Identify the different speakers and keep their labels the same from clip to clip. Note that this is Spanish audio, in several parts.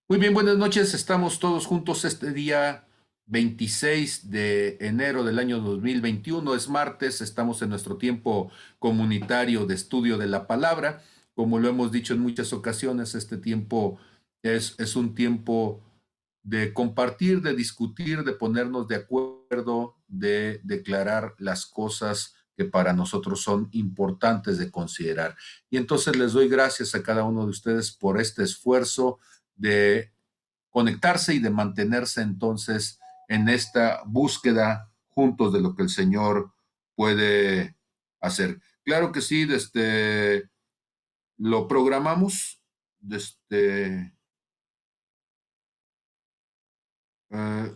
Speaker 1: Muy bien, buenas noches. Estamos todos juntos este día 26 de enero del año 2021. Es martes, estamos en nuestro tiempo comunitario de estudio de la palabra. Como lo hemos dicho en muchas ocasiones, este tiempo es un tiempo de compartir, de discutir, de ponernos de acuerdo, de declarar las cosas que para nosotros son importantes de considerar. Y entonces les doy gracias a cada uno de ustedes por este esfuerzo de conectarse y de mantenerse entonces en esta búsqueda juntos de lo que el Señor puede hacer. Claro que sí, desde lo programamos, desde eh,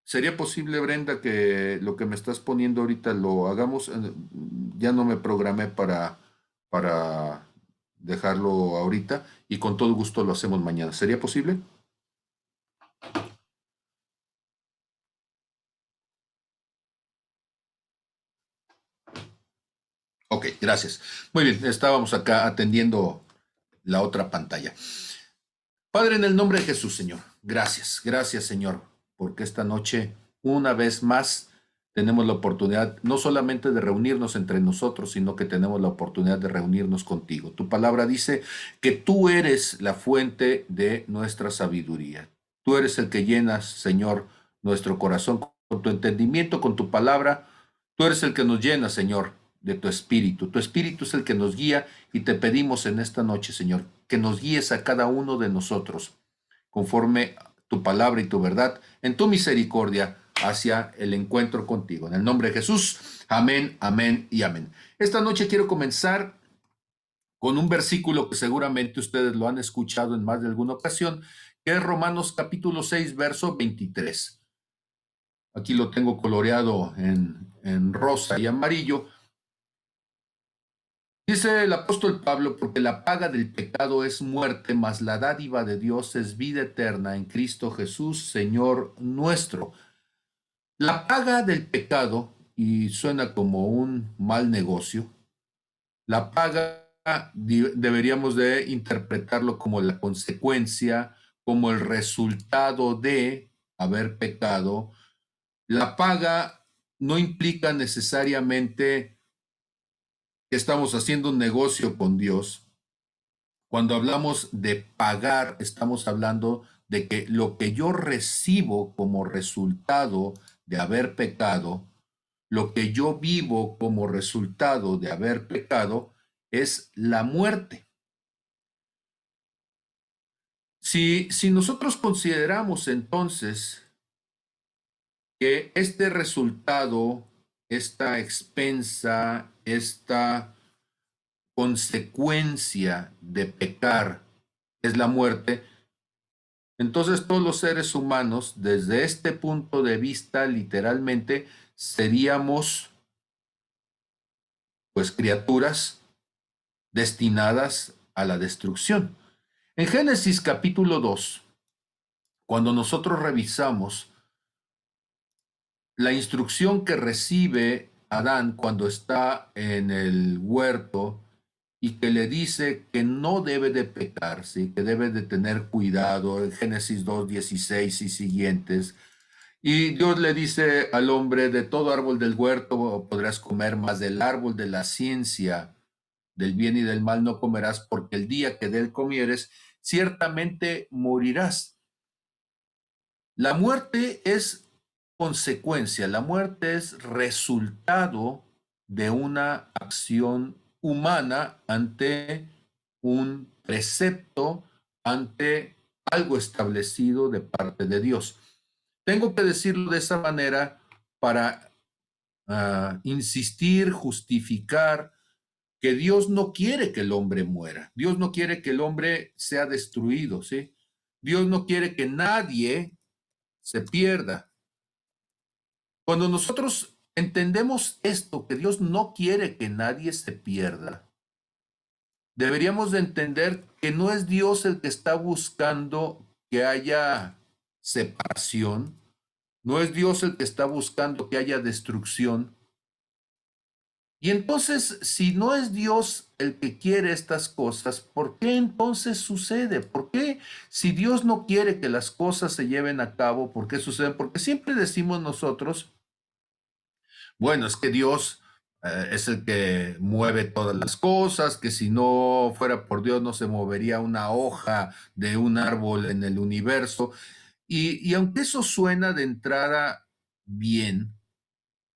Speaker 1: ¿sería posible, Brenda, que lo que me estás poniendo ahorita lo hagamos? Ya no me programé para dejarlo ahorita y con todo gusto lo hacemos mañana. ¿Sería posible? Ok, gracias. Muy bien, estábamos acá atendiendo la otra pantalla. Padre, en el nombre de Jesús, Señor, gracias, gracias, Señor, porque esta noche, una vez más, tenemos la oportunidad no solamente de reunirnos entre nosotros, sino que tenemos la oportunidad de reunirnos contigo. Tu palabra dice que tú eres la fuente de nuestra sabiduría. Tú eres el que llenas, Señor, nuestro corazón con tu entendimiento, con tu palabra. Tú eres el que nos llena, Señor, de tu espíritu. Tu espíritu es el que nos guía y te pedimos en esta noche, Señor, que nos guíes a cada uno de nosotros conforme tu palabra y tu verdad en tu misericordia hacia el encuentro contigo. En el nombre de Jesús, amén, amén y amén. Esta noche quiero comenzar con un versículo que seguramente ustedes lo han escuchado en más de alguna ocasión, que es Romanos capítulo 6, verso 23. Aquí lo tengo coloreado en rosa y amarillo. Dice el apóstol Pablo, porque la paga del pecado es muerte, mas la dádiva de Dios es vida eterna en Cristo Jesús, Señor nuestro. La paga del pecado, y suena como un mal negocio, la paga deberíamos de interpretarlo como la consecuencia, como el resultado de haber pecado. La paga no implica necesariamente que estamos haciendo un negocio con Dios. Cuando hablamos de pagar, estamos hablando de que lo que yo recibo como resultado de haber pecado, lo que yo vivo como resultado de haber pecado, es la muerte. Si nosotros consideramos entonces que este resultado, esta expensa, esta consecuencia de pecar es la muerte, entonces todos los seres humanos, desde este punto de vista, literalmente, seríamos pues criaturas destinadas a la destrucción. En Génesis capítulo 2, cuando nosotros revisamos la instrucción que recibe Adán cuando está en el huerto y que le dice que no debe de pecar, ¿sí? Que debe de tener cuidado, en Génesis 2:16 y siguientes. Y Dios le dice al hombre, de todo árbol del huerto podrás comer, mas del árbol de la ciencia del bien y del mal no comerás, porque el día que de él comieres, ciertamente morirás. La muerte es consecuencia, la muerte es resultado de una acción humana ante un precepto, ante algo establecido de parte de Dios. Tengo que decirlo de esa manera para insistir, justificar que Dios no quiere que el hombre muera. Dios no quiere que el hombre sea destruido, ¿sí? Dios no quiere que nadie se pierda. Cuando nosotros entendemos esto, que Dios no quiere que nadie se pierda, deberíamos de entender que no es Dios el que está buscando que haya separación, no es Dios el que está buscando que haya destrucción, Y entonces, si no es Dios el que quiere estas cosas, ¿por qué entonces sucede? ¿Por qué si Dios no quiere que las cosas se lleven a cabo, por qué suceden? Porque siempre decimos nosotros, bueno, es que Dios es el que mueve todas las cosas, que si no fuera por Dios no se movería una hoja de un árbol en el universo. Y aunque eso suena de entrada bien,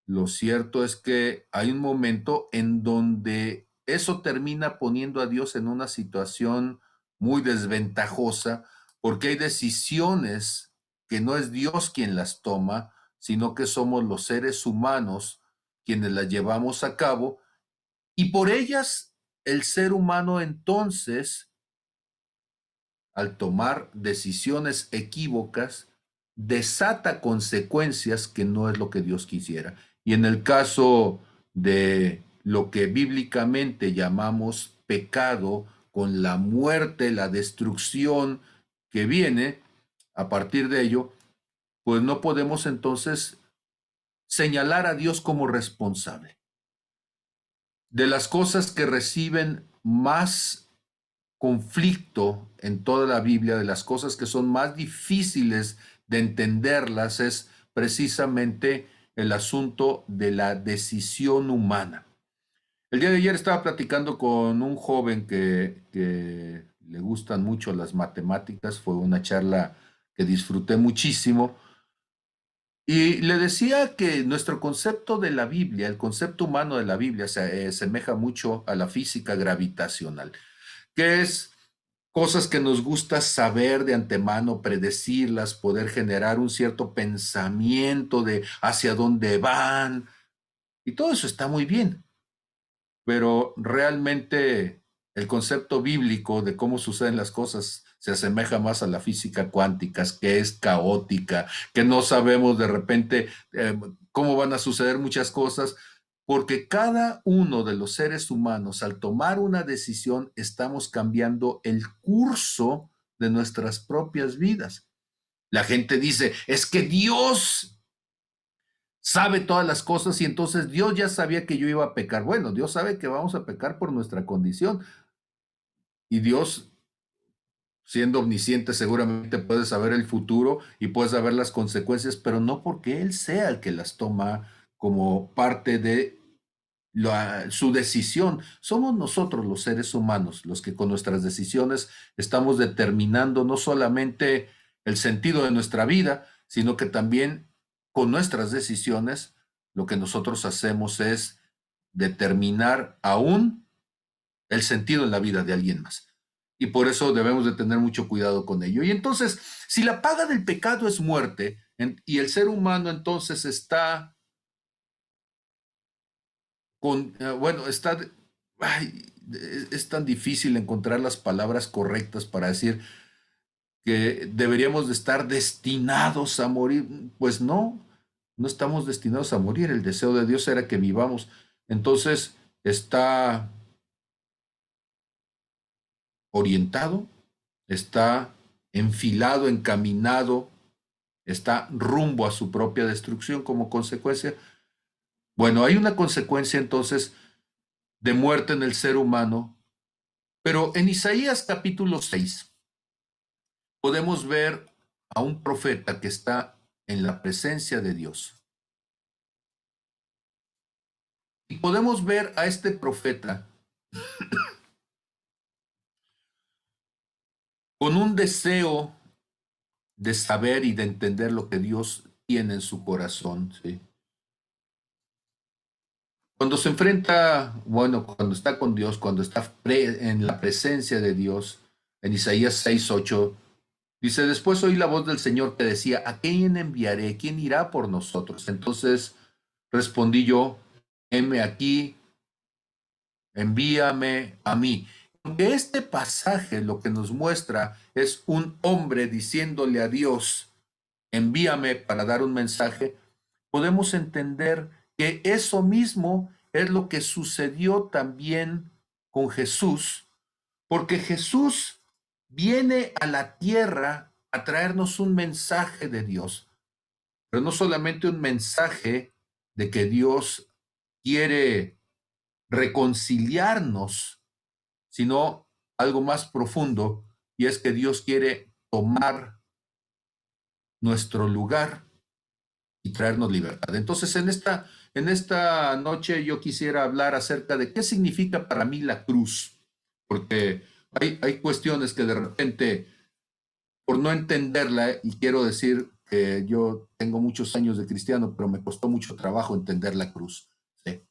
Speaker 1: lo cierto es que hay un momento en donde eso termina poniendo a Dios en una situación muy desventajosa, porque hay decisiones que no es Dios quien las toma, sino que somos los seres humanos quienes las llevamos a cabo, y por ellas el ser humano entonces, al tomar decisiones equívocas, desata consecuencias que no es lo que Dios quisiera. Y en el caso de lo que bíblicamente llamamos pecado, con la muerte, la destrucción que viene a partir de ello, pues no podemos entonces señalar a Dios como responsable. De las cosas que reciben más conflicto en toda la Biblia, de las cosas que son más difíciles de entenderlas, es precisamente el asunto de la decisión humana. El día de ayer estaba platicando con un joven que le gustan mucho las matemáticas, fue una charla que disfruté muchísimo, y le decía que nuestro concepto de la Biblia, el concepto humano de la Biblia, se asemeja mucho a la física gravitacional, que es cosas que nos gusta saber de antemano, predecirlas, poder generar un cierto pensamiento de hacia dónde van, y todo eso está muy bien, pero realmente el concepto bíblico de cómo suceden las cosas se asemeja más a la física cuántica, que es caótica, que no sabemos de repente cómo van a suceder muchas cosas, porque cada uno de los seres humanos, al tomar una decisión, estamos cambiando el curso de nuestras propias vidas. La gente dice, es que Dios sabe todas las cosas y entonces Dios ya sabía que yo iba a pecar. Bueno, Dios sabe que vamos a pecar por nuestra condición y Dios, siendo omnisciente, seguramente puede saber el futuro y puede saber las consecuencias, pero no porque Él sea el que las toma como parte de su decisión. Somos nosotros los seres humanos los que con nuestras decisiones estamos determinando no solamente el sentido de nuestra vida, sino que también con nuestras decisiones lo que nosotros hacemos es determinar aún el sentido en la vida de alguien más. Y por eso debemos de tener mucho cuidado con ello. Y entonces, si la paga del pecado es muerte y el ser humano entonces está bueno, ay, es tan difícil encontrar las palabras correctas para decir que deberíamos de estar destinados a morir. Pues no, no estamos destinados a morir. El deseo de Dios era que vivamos. Entonces está orientado, está enfilado, encaminado, está rumbo a su propia destrucción como consecuencia. Bueno, hay una consecuencia entonces de muerte en el ser humano, pero en Isaías capítulo 6 podemos ver a un profeta que está en la presencia de Dios. Y podemos ver a este profeta con un deseo de saber y de entender lo que Dios tiene en su corazón. ¿Sí? Cuando se enfrenta, bueno, cuando está con Dios, cuando está en la presencia de Dios, en Isaías 6:8, dice, después oí la voz del Señor que decía, ¿a quién enviaré? ¿Quién irá por nosotros? Entonces respondí yo, heme aquí, envíame a mí. Porque este pasaje lo que nos muestra es un hombre diciéndole a Dios, envíame para dar un mensaje, podemos entender que eso mismo es lo que sucedió también con Jesús, porque Jesús viene a la tierra a traernos un mensaje de Dios, pero no solamente un mensaje de que Dios quiere reconciliarnos, sino algo más profundo, y es que Dios quiere tomar nuestro lugar y traernos libertad. Entonces, en esta noche yo quisiera hablar acerca de qué significa para mí la cruz, porque hay cuestiones que de repente, por no entenderla, y quiero decir que yo tengo muchos años de cristiano, pero me costó mucho trabajo entender la cruz, ¿sí?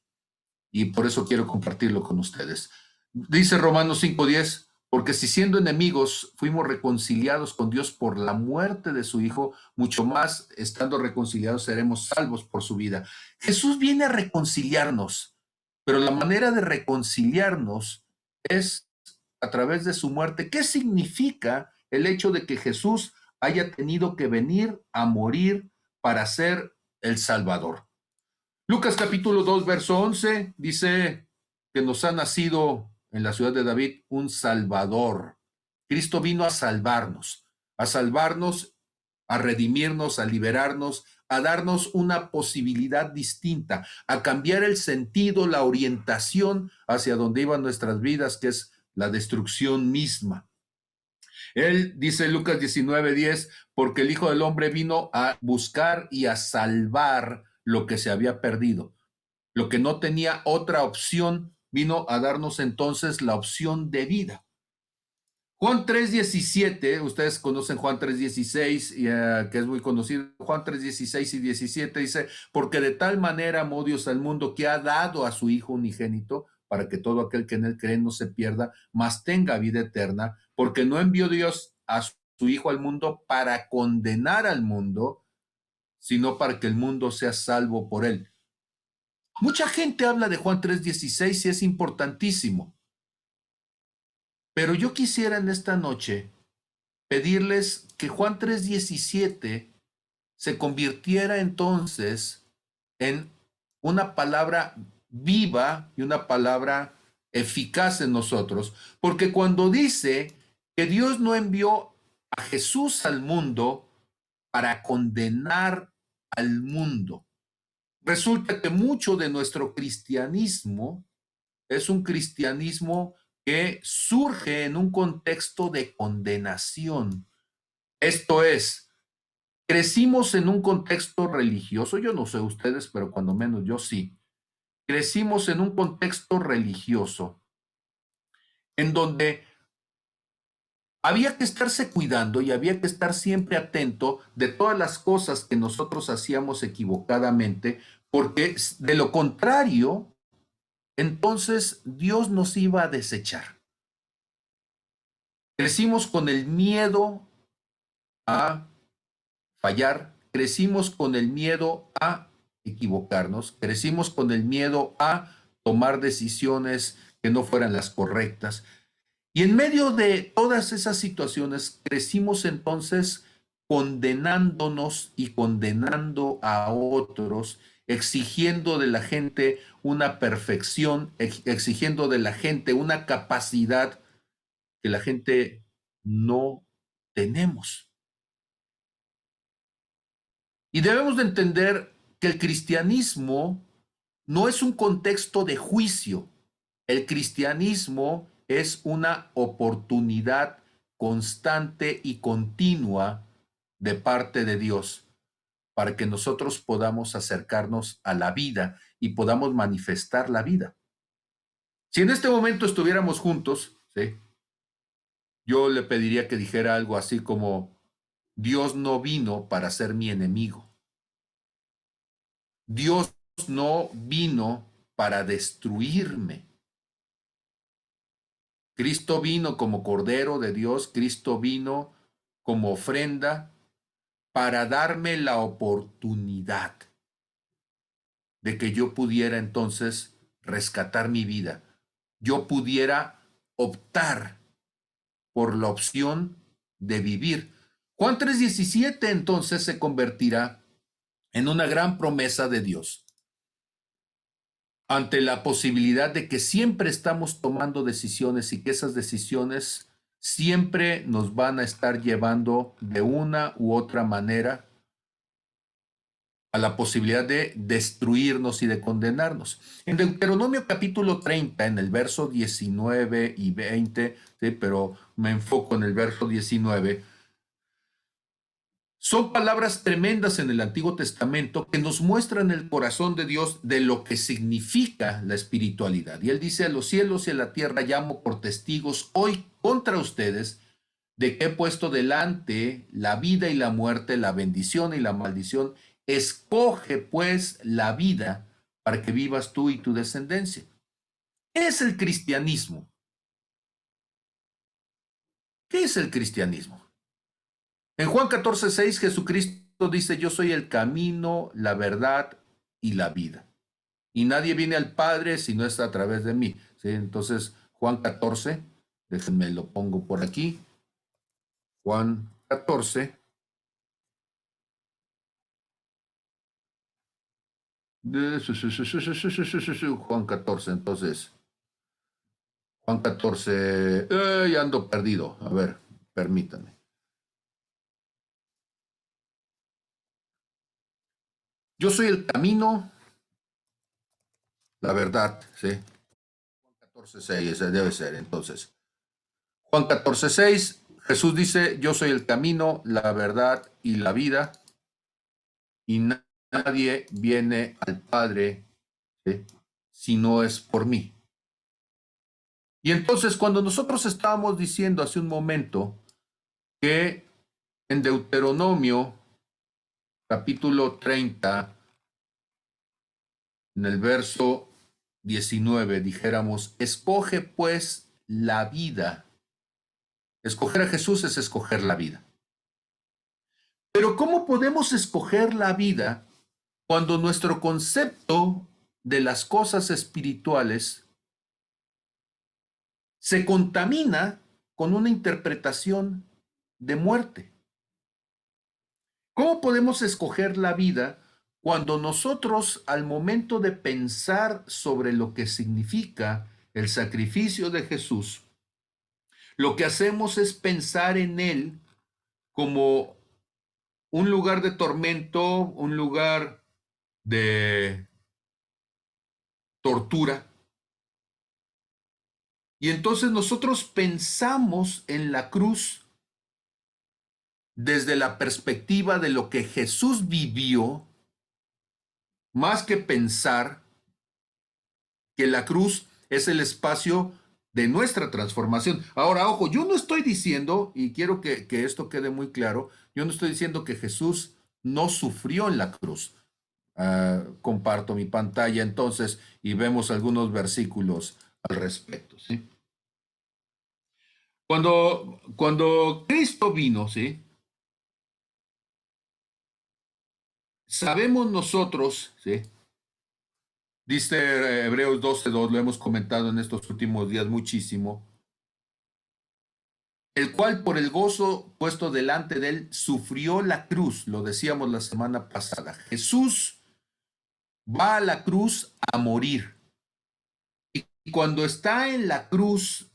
Speaker 1: Y por eso quiero compartirlo con ustedes. Dice Romanos 5:10, porque si siendo enemigos fuimos reconciliados con Dios por la muerte de su Hijo, mucho más estando reconciliados seremos salvos por su vida. Jesús viene a reconciliarnos, pero la manera de reconciliarnos es a través de su muerte. ¿Qué significa el hecho de que Jesús haya tenido que venir a morir para ser el Salvador? Lucas capítulo 2, verso 11 dice que nos ha nacido en la ciudad de David un Salvador. Cristo vino a salvarnos, a redimirnos, a liberarnos, a darnos una posibilidad distinta, a cambiar el sentido, la orientación hacia donde iban nuestras vidas, que es la destrucción misma. Él dice Lucas 19:10, porque el Hijo del Hombre vino a buscar y a salvar lo que se había perdido. Lo que no tenía otra opción, vino a darnos entonces la opción de vida. Juan 3:17, ustedes conocen Juan 3:16, que es muy conocido. Juan 3:16 y 17 dice, porque de tal manera amó Dios al mundo que ha dado a su Hijo unigénito, para que todo aquel que en él cree no se pierda, mas tenga vida eterna, porque no envió Dios a su Hijo al mundo para condenar al mundo, sino para que el mundo sea salvo por él. Mucha gente habla de Juan 3:16 y es importantísimo, pero yo quisiera en esta noche pedirles que Juan 3:17 se convirtiera entonces en una palabra viva y una palabra eficaz en nosotros, porque cuando dice que Dios no envió a Jesús al mundo para condenar al mundo, resulta que mucho de nuestro cristianismo es un cristianismo que surge en un contexto de condenación. Esto es, crecimos en un contexto religioso, yo no sé ustedes, pero cuando menos yo sí. Crecimos en un contexto religioso en donde había que estarse cuidando y había que estar siempre atento de todas las cosas que nosotros hacíamos equivocadamente, porque de lo contrario, entonces Dios nos iba a desechar. Crecimos con el miedo a fallar, crecimos con el miedo a equivocarnos, crecimos con el miedo a tomar decisiones que no fueran las correctas. Y en medio de todas esas situaciones, crecimos entonces condenándonos y condenando a otros, exigiendo de la gente una perfección, exigiendo de la gente una capacidad que la gente no tenemos. Y debemos de entender que el cristianismo no es un contexto de juicio. El cristianismo es una oportunidad constante y continua de parte de Dios para que nosotros podamos acercarnos a la vida y podamos manifestar la vida. Si en este momento estuviéramos juntos, ¿sí?, yo le pediría que dijera algo así como, Dios no vino para ser mi enemigo. Dios no vino para destruirme. Cristo vino como Cordero de Dios, Cristo vino como ofrenda para darme la oportunidad de que yo pudiera entonces rescatar mi vida. Yo pudiera optar por la opción de vivir. Juan 3:17 entonces se convertirá en una gran promesa de Dios ante la posibilidad de que siempre estamos tomando decisiones y que esas decisiones siempre nos van a estar llevando de una u otra manera a la posibilidad de destruirnos y de condenarnos. En Deuteronomio capítulo 30, en el verso 19 y 20, ¿sí? Pero me enfoco en el verso 19, son palabras tremendas en el Antiguo Testamento que nos muestran el corazón de Dios de lo que significa la espiritualidad. Y Él dice: a los cielos y a la tierra llamo por testigos hoy contra ustedes, de que he puesto delante la vida y la muerte, la bendición y la maldición. Escoge pues la vida para que vivas tú y tu descendencia. ¿Qué es el cristianismo? ¿Qué es el cristianismo? En Juan 14:6, Jesucristo dice: yo soy el camino, la verdad y la vida. Y nadie viene al Padre si no es a través de mí. ¿Sí? Entonces, Juan 14, déjenme lo pongo por aquí. Juan 14. Juan 14, entonces. Juan 14. Ya ando perdido. A ver, permítanme. Yo soy el camino, la verdad, ¿sí? Juan 14:6, ese debe ser, entonces. Juan 14:6, Jesús dice: yo soy el camino, la verdad y la vida, y nadie viene al Padre, ¿sí?, si no es por mí. Y entonces, cuando nosotros estábamos diciendo hace un momento que en Deuteronomio capítulo 30, en el verso 19, dijéramos: escoge pues la vida. Escoger a Jesús es escoger la vida. Pero ¿cómo podemos escoger la vida cuando nuestro concepto de las cosas espirituales se contamina con una interpretación de muerte? ¿Cómo podemos escoger la vida cuando nosotros, al momento de pensar sobre lo que significa el sacrificio de Jesús, lo que hacemos es pensar en Él como un lugar de tormento, un lugar de tortura? Y entonces nosotros pensamos en la cruz desde la perspectiva de lo que Jesús vivió, más que pensar que la cruz es el espacio de nuestra transformación. Ahora, ojo, yo no estoy diciendo, y quiero que esto quede muy claro, yo no estoy diciendo que Jesús no sufrió en la cruz. Comparto mi pantalla entonces y vemos algunos versículos al respecto, ¿sí? Cuando Cristo vino, ¿sí?, sabemos nosotros, ¿sí?, dice Hebreos 12:2, lo hemos comentado en estos últimos días muchísimo, el cual por el gozo puesto delante de él sufrió la cruz, lo decíamos la semana pasada. Jesús va a la cruz a morir. Y cuando está en la cruz,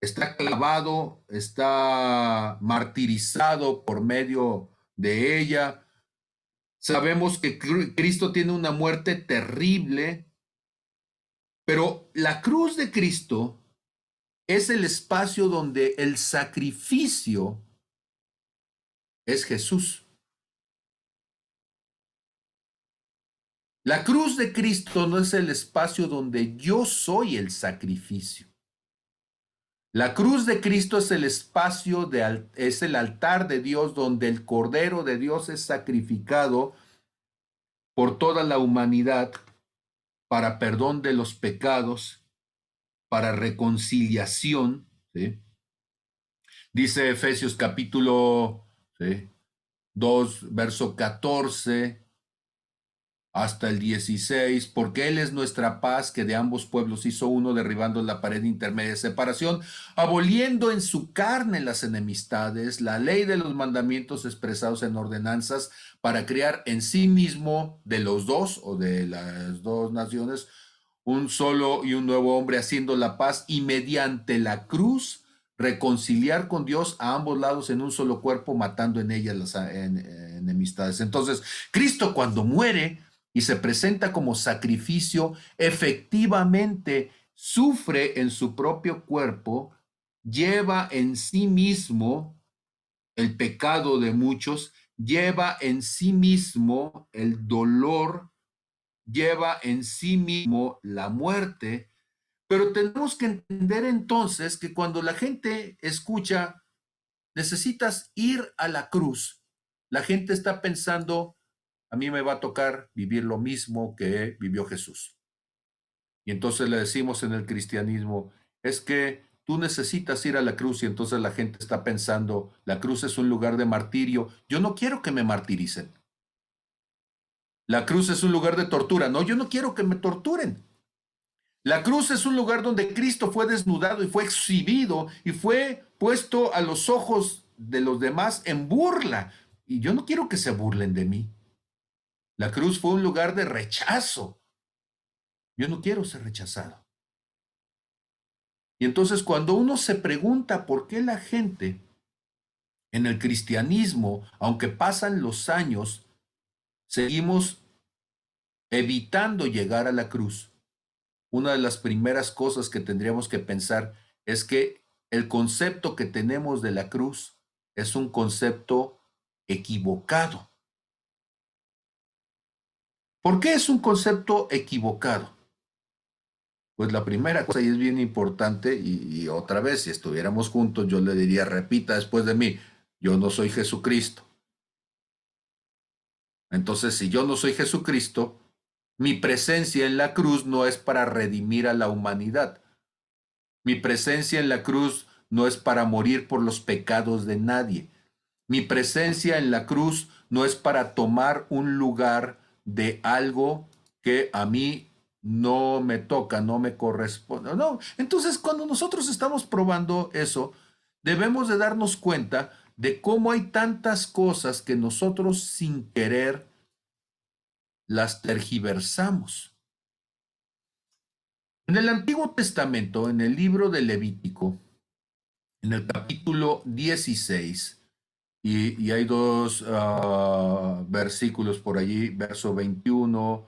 Speaker 1: está clavado, está martirizado por medio de ella. Sabemos que Cristo tiene una muerte terrible, pero la cruz de Cristo es el espacio donde el sacrificio es Jesús. La cruz de Cristo no es el espacio donde yo soy el sacrificio. La cruz de Cristo es el espacio, es el altar de Dios donde el Cordero de Dios es sacrificado por toda la humanidad para perdón de los pecados, para reconciliación, ¿sí? Dice Efesios capítulo, ¿sí?, 2, verso 14 hasta el 16, porque Él es nuestra paz, que de ambos pueblos hizo uno, derribando la pared intermedia de separación, aboliendo en su carne las enemistades, la ley de los mandamientos expresados en ordenanzas, para crear en sí mismo de los dos o de las dos naciones un solo y un nuevo hombre, haciendo la paz, y mediante la cruz reconciliar con Dios a ambos lados en un solo cuerpo, matando en ellas las enemistades. Entonces, Cristo cuando muere y se presenta como sacrificio, efectivamente sufre en su propio cuerpo, lleva en sí mismo el pecado de muchos, lleva en sí mismo el dolor, lleva en sí mismo la muerte, pero tenemos que entender entonces que cuando la gente escucha, necesitas ir a la cruz, la gente está pensando, a mí me va a tocar vivir lo mismo que vivió Jesús. Y entonces le decimos en el cristianismo, es que tú necesitas ir a la cruz y entonces la gente está pensando, la cruz es un lugar de martirio, yo no quiero que me martiricen. La cruz es un lugar de tortura, no, yo no quiero que me torturen. La cruz es un lugar donde Cristo fue desnudado y fue exhibido y fue puesto a los ojos de los demás en burla. Y yo no quiero que se burlen de mí. La cruz fue un lugar de rechazo. Yo no quiero ser rechazado. Y entonces cuando uno se pregunta por qué la gente en el cristianismo, aunque pasan los años, seguimos evitando llegar a la cruz, una de las primeras cosas que tendríamos que pensar es que el concepto que tenemos de la cruz es un concepto equivocado. ¿Por qué es un concepto equivocado? Pues la primera cosa, y es bien importante, y otra vez, si estuviéramos juntos, yo le diría, repita después de mí, yo no soy Jesucristo. Entonces, si yo no soy Jesucristo, mi presencia en la cruz no es para redimir a la humanidad. Mi presencia en la cruz no es para morir por los pecados de nadie. Mi presencia en la cruz no es para tomar un lugar de algo que a mí no me toca, no me corresponde. No, entonces cuando nosotros estamos probando eso, debemos de darnos cuenta de cómo hay tantas cosas que nosotros sin querer las tergiversamos. En el Antiguo Testamento, en el libro de Levítico, en el capítulo 16, y hay dos versículos por allí, verso 21,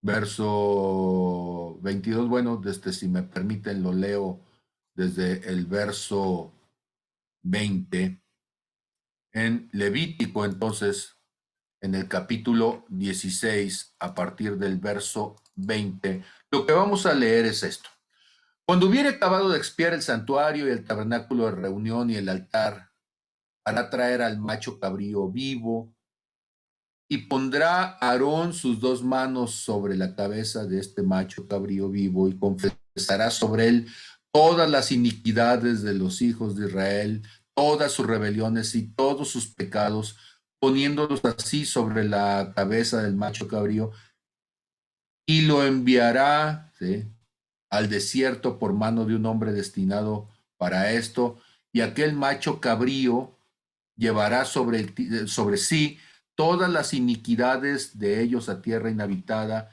Speaker 1: verso 22, bueno, desde, si me permiten, lo leo desde el verso 20. En Levítico, entonces, en el capítulo 16, a partir del verso 20, lo que vamos a leer es esto. Cuando hubiere acabado de expiar el santuario y el tabernáculo de reunión y el altar, hará traer al macho cabrío vivo y pondrá Aarón sus dos manos sobre la cabeza de este macho cabrío vivo y confesará sobre él todas las iniquidades de los hijos de Israel, todas sus rebeliones y todos sus pecados, poniéndolos así sobre la cabeza del macho cabrío, y lo enviará, ¿sí?, al desierto por mano de un hombre destinado para esto, y aquel macho cabrío llevará sobre sí todas las iniquidades de ellos a tierra inhabitada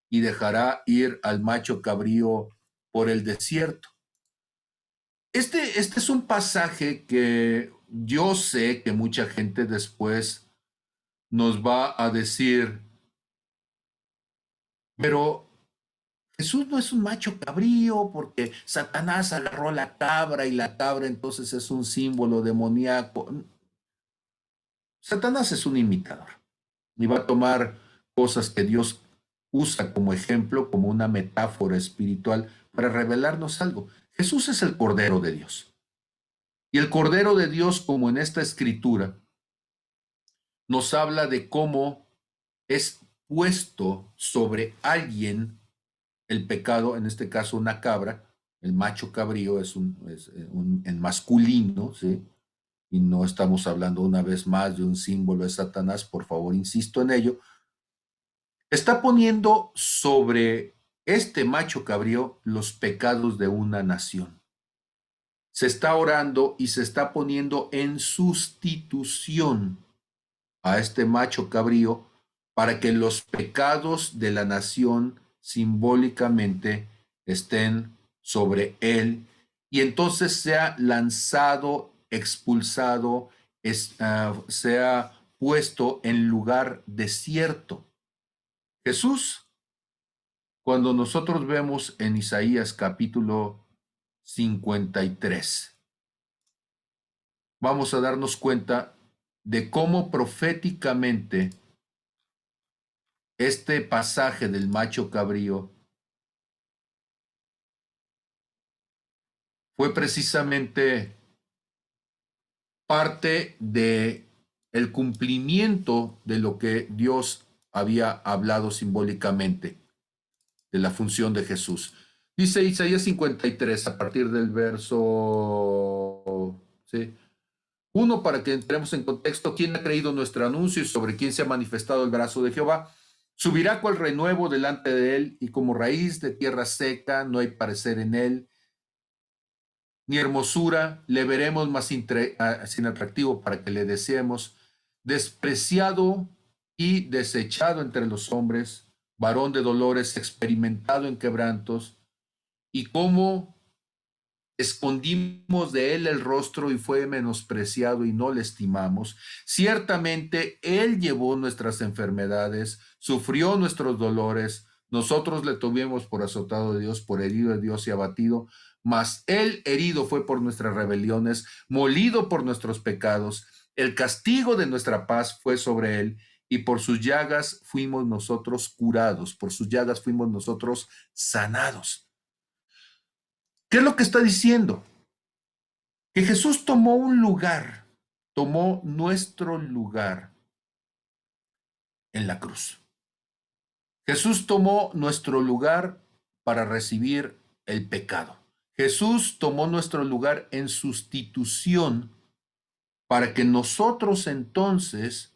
Speaker 1: y dejará ir al macho cabrío por el desierto. Este es un pasaje que yo sé que mucha gente después nos va a decir, pero Jesús no es un macho cabrío porque Satanás agarró la cabra y la cabra entonces es un símbolo demoníaco. Satanás es un imitador y va a tomar cosas que Dios usa como ejemplo, como una metáfora espiritual para revelarnos algo. Jesús es el Cordero de Dios. Y el Cordero de Dios, como en esta escritura, nos habla de cómo es puesto sobre alguien el pecado, en este caso una cabra. El macho cabrío es en masculino, ¿sí? Y no estamos hablando una vez más de un símbolo de Satanás, por favor, insisto en ello. Está poniendo sobre este macho cabrío los pecados de una nación. Se está orando y se está poniendo en sustitución a este macho cabrío para que los pecados de la nación simbólicamente estén sobre él y entonces sea lanzado, expulsado, sea puesto en lugar desierto. Jesús, cuando nosotros vemos en Isaías capítulo 53, vamos a darnos cuenta de cómo proféticamente este pasaje del macho cabrío fue precisamente parte de el cumplimiento de lo que Dios había hablado simbólicamente de la función de Jesús. Dice Isaías 53 a partir del verso, ¿sí? 1, para que entremos en contexto: ¿quién ha creído nuestro anuncio y sobre quién se ha manifestado el brazo de Jehová? Subirá cual renuevo delante de él, y como raíz de tierra seca, no hay parecer en él, ni hermosura, le veremos más sin atractivo para que le deseemos. Despreciado y desechado entre los hombres, varón de dolores, experimentado en quebrantos, y cómo escondimos de él el rostro y fue menospreciado y no le estimamos. Ciertamente él llevó nuestras enfermedades, sufrió nuestros dolores, nosotros le tuvimos por azotado de Dios, por herido de Dios y abatido, mas él herido fue por nuestras rebeliones, molido por nuestros pecados. El castigo de nuestra paz fue sobre él, y por sus llagas fuimos nosotros curados, por sus llagas fuimos nosotros sanados. ¿Qué es lo que está diciendo? Que Jesús tomó un lugar, tomó nuestro lugar en la cruz. Jesús tomó nuestro lugar para recibir el pecado. Jesús tomó nuestro lugar en sustitución para que nosotros entonces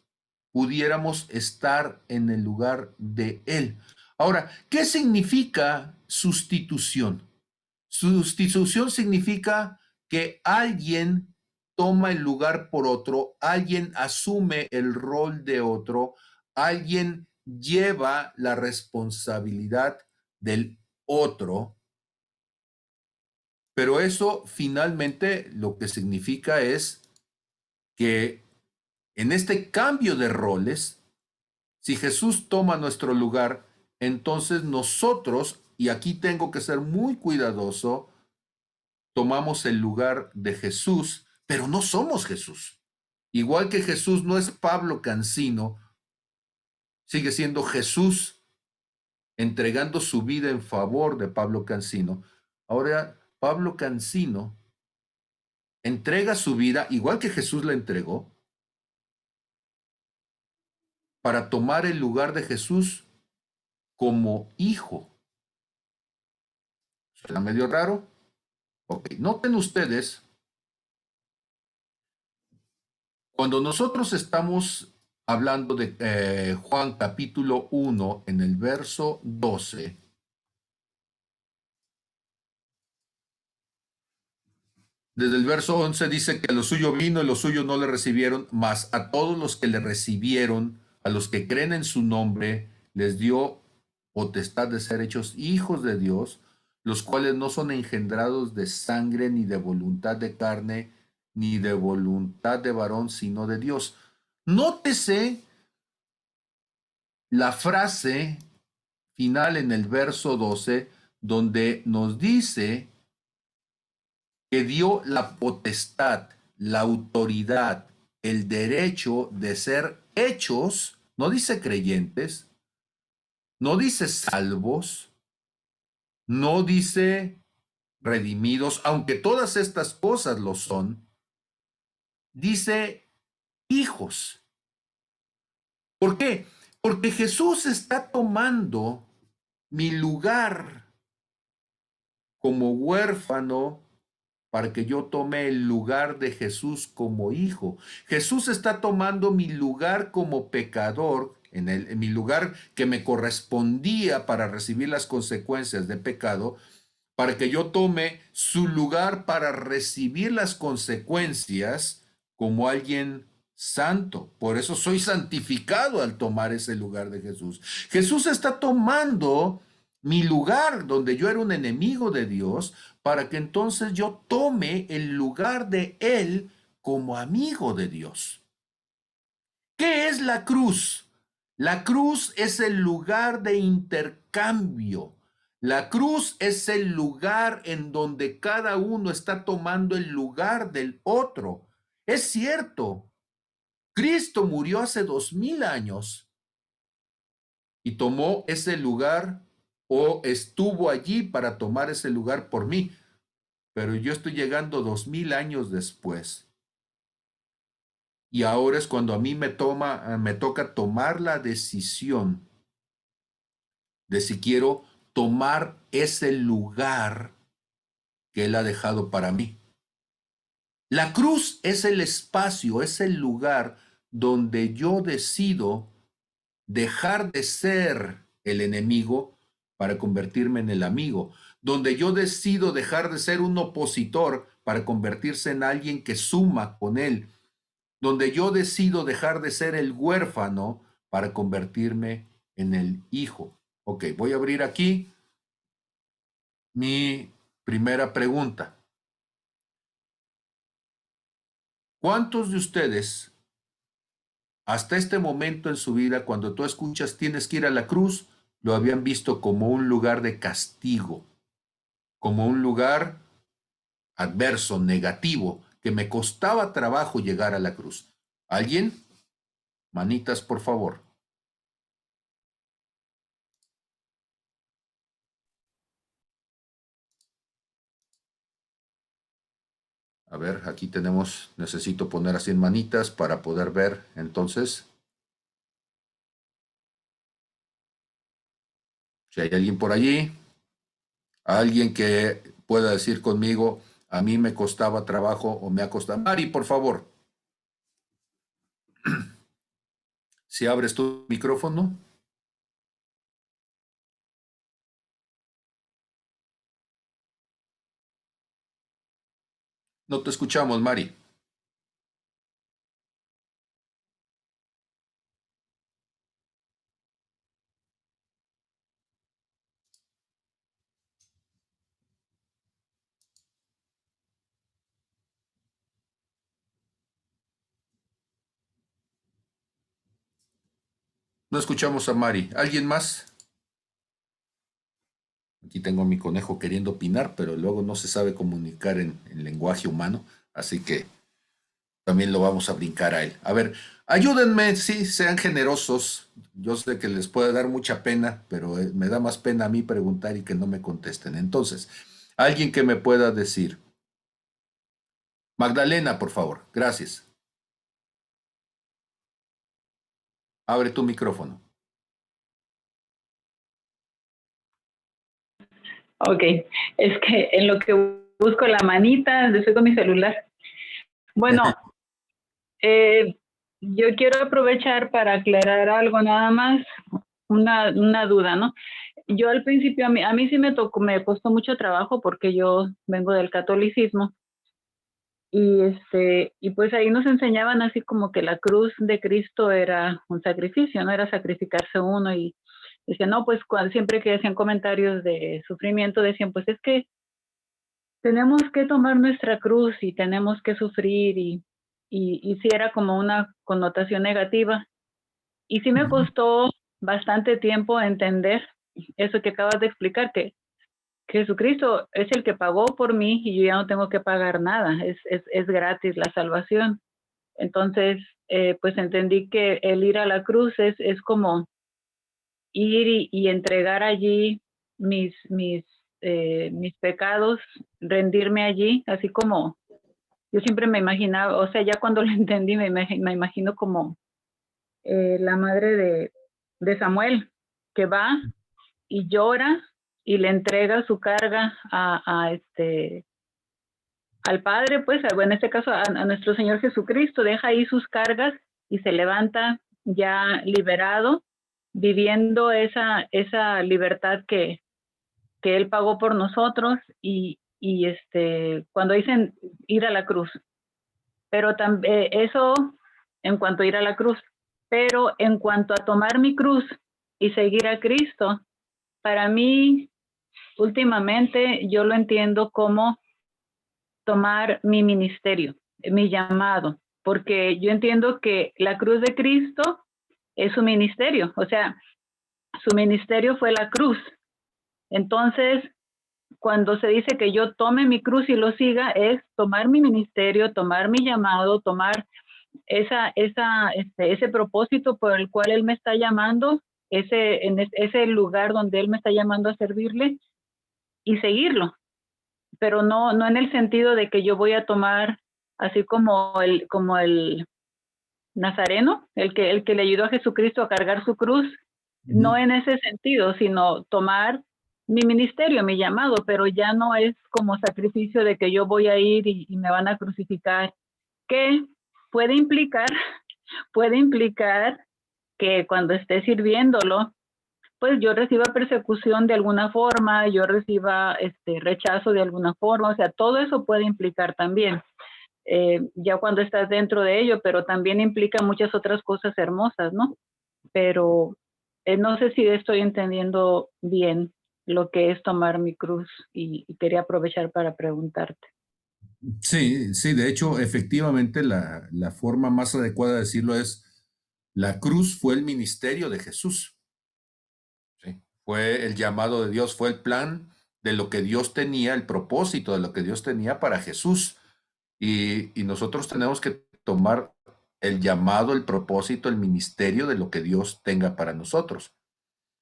Speaker 1: pudiéramos estar en el lugar de Él. Ahora, ¿qué significa sustitución? Sustitución significa que alguien toma el lugar por otro, alguien asume el rol de otro, alguien lleva la responsabilidad del otro, pero eso finalmente lo que significa es que en este cambio de roles, si Jesús toma nuestro lugar, entonces nosotros, y aquí tengo que ser muy cuidadoso, tomamos el lugar de Jesús, pero no somos Jesús. Igual que Jesús no es Pablo Cancino, sigue siendo Jesús entregando su vida en favor de Pablo Cancino. Ahora, Pablo Cancino entrega su vida, igual que Jesús la entregó, para tomar el lugar de Jesús como hijo. ¿Suena medio raro? Ok, noten ustedes, cuando nosotros estamos hablando de Juan capítulo 1 en el verso 12, desde el verso 11 dice que a lo suyo vino y los suyos no le recibieron, mas a todos los que le recibieron, a los que creen en su nombre, les dio potestad de ser hechos hijos de Dios, los cuales no son engendrados de sangre, ni de voluntad de carne, ni de voluntad de varón, sino de Dios. Nótese la frase final en el verso 12, donde nos dice que dio la potestad, la autoridad, el derecho de ser hechos, no dice creyentes, no dice salvos, no dice redimidos, aunque todas estas cosas lo son, dice hijos. ¿Por qué? Porque Jesús está tomando mi lugar como huérfano para que yo tome el lugar de Jesús como hijo. Jesús está tomando mi lugar como pecador, en mi lugar que me correspondía para recibir las consecuencias de pecado, para que yo tome su lugar para recibir las consecuencias como alguien santo. Por eso soy santificado al tomar ese lugar de Jesús. Jesús está tomando mi lugar donde yo era un enemigo de Dios, para que entonces yo tome el lugar de Él como amigo de Dios. ¿Qué es la cruz? La cruz es el lugar de intercambio. La cruz es el lugar en donde cada uno está tomando el lugar del otro. Es cierto, Cristo murió hace 2000 años y tomó ese lugar o estuvo allí para tomar ese lugar por mí, pero yo estoy llegando 2000 años después. Y ahora es cuando a mí me toca tomar la decisión de si quiero tomar ese lugar que Él ha dejado para mí. La cruz es el espacio, es el lugar donde yo decido dejar de ser el enemigo para convertirme en el amigo, donde yo decido dejar de ser un opositor para convertirse en alguien que suma con Él, donde yo decido dejar de ser el huérfano para convertirme en el hijo. Ok, voy a abrir aquí mi primera pregunta. ¿Cuántos de ustedes hasta este momento en su vida, cuando tú escuchas tienes que ir a la cruz, lo habían visto como un lugar de castigo, como un lugar adverso, negativo, que me costaba trabajo llegar a la cruz? ¿Alguien? Manitas, por favor. A ver, aquí tenemos, necesito poner así en manitas para poder ver. Entonces, si hay alguien por allí, alguien que pueda decir conmigo, a mí me costaba trabajo o me ha costado. Mari, por favor, si abres tu micrófono. No te escuchamos, Mari. No escuchamos a Mari. ¿Alguien más? Aquí tengo a mi conejo queriendo opinar, pero luego no se sabe comunicar en lenguaje humano, así que también lo vamos a brincar a él. A ver, ayúdenme, sí, sean generosos. Yo sé que les puede dar mucha pena, pero me da más pena a mí preguntar y que no me contesten. Entonces, alguien que me pueda decir. Magdalena, por favor. Gracias. Abre tu micrófono.
Speaker 2: Ok, es que en lo que busco la manita, estoy con mi celular. Bueno, eh, yo quiero aprovechar para aclarar algo nada más, una duda, ¿no? Yo al principio, a mí sí me costó mucho trabajo porque yo vengo del catolicismo y pues ahí nos enseñaban así como que la cruz de Cristo era un sacrificio, no era sacrificarse uno y decían, no, pues siempre que hacían comentarios de sufrimiento decían, pues es que tenemos que tomar nuestra cruz y tenemos que sufrir y sí era como una connotación negativa. Y sí me costó bastante tiempo entender eso que acabas de explicar, que Jesucristo es el que pagó por mí y yo ya no tengo que pagar nada, es gratis la salvación. Entonces, pues entendí que el ir a la cruz es como ir y entregar allí mis pecados, rendirme allí, así como yo siempre me imaginaba, o sea, ya cuando lo entendí, me imagino como la madre de Samuel, que va y llora y le entrega su carga al Padre, pues, en este caso a nuestro Señor Jesucristo, deja ahí sus cargas y se levanta ya liberado, viviendo esa libertad que Él pagó por nosotros y cuando dicen ir a la cruz, pero también eso en cuanto a ir a la cruz, pero en cuanto a tomar mi cruz y seguir a Cristo, para mí, últimamente, yo lo entiendo como tomar mi ministerio, mi llamado, porque yo entiendo que la cruz de Cristo es su ministerio, o sea, su ministerio fue la cruz. Entonces, cuando se dice que yo tome mi cruz y lo siga, es tomar mi ministerio, tomar mi llamado, tomar ese propósito por el cual Él me está llamando, ese lugar donde Él me está llamando a servirle y seguirlo, pero no en el sentido de que yo voy a tomar así como el Nazareno, el que le ayudó a Jesucristo a cargar su cruz, no en ese sentido, sino tomar mi ministerio, mi llamado, pero ya no es como sacrificio de que yo voy a ir y me van a crucificar, que puede implicar, puede implicar que cuando esté sirviéndolo, pues yo reciba persecución de alguna forma, yo reciba rechazo de alguna forma, o sea, todo eso puede implicar también, ya cuando estás dentro de ello, pero también implica muchas otras cosas hermosas, ¿no? Pero no sé si estoy entendiendo bien lo que es tomar mi cruz y quería aprovechar para preguntarte.
Speaker 1: Sí, sí, de hecho, efectivamente, la forma más adecuada de decirlo es, la cruz fue el ministerio de Jesús, ¿sí? Fue el llamado de Dios, fue el plan de lo que Dios tenía, el propósito de lo que Dios tenía para Jesús. Y nosotros tenemos que tomar el llamado, el propósito, el ministerio de lo que Dios tenga para nosotros.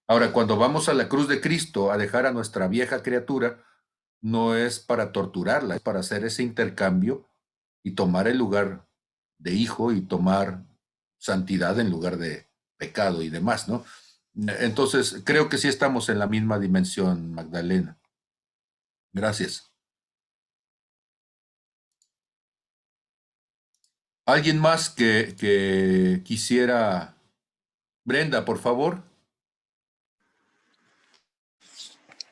Speaker 1: Ahora, cuando vamos a la cruz de Cristo a dejar a nuestra vieja criatura, no es para torturarla, es para hacer ese intercambio y tomar el lugar de hijo y tomar santidad en lugar de pecado y demás, ¿no? Entonces, creo que sí estamos en la misma dimensión, Magdalena. Gracias. ¿Alguien más que quisiera? Brenda, por favor.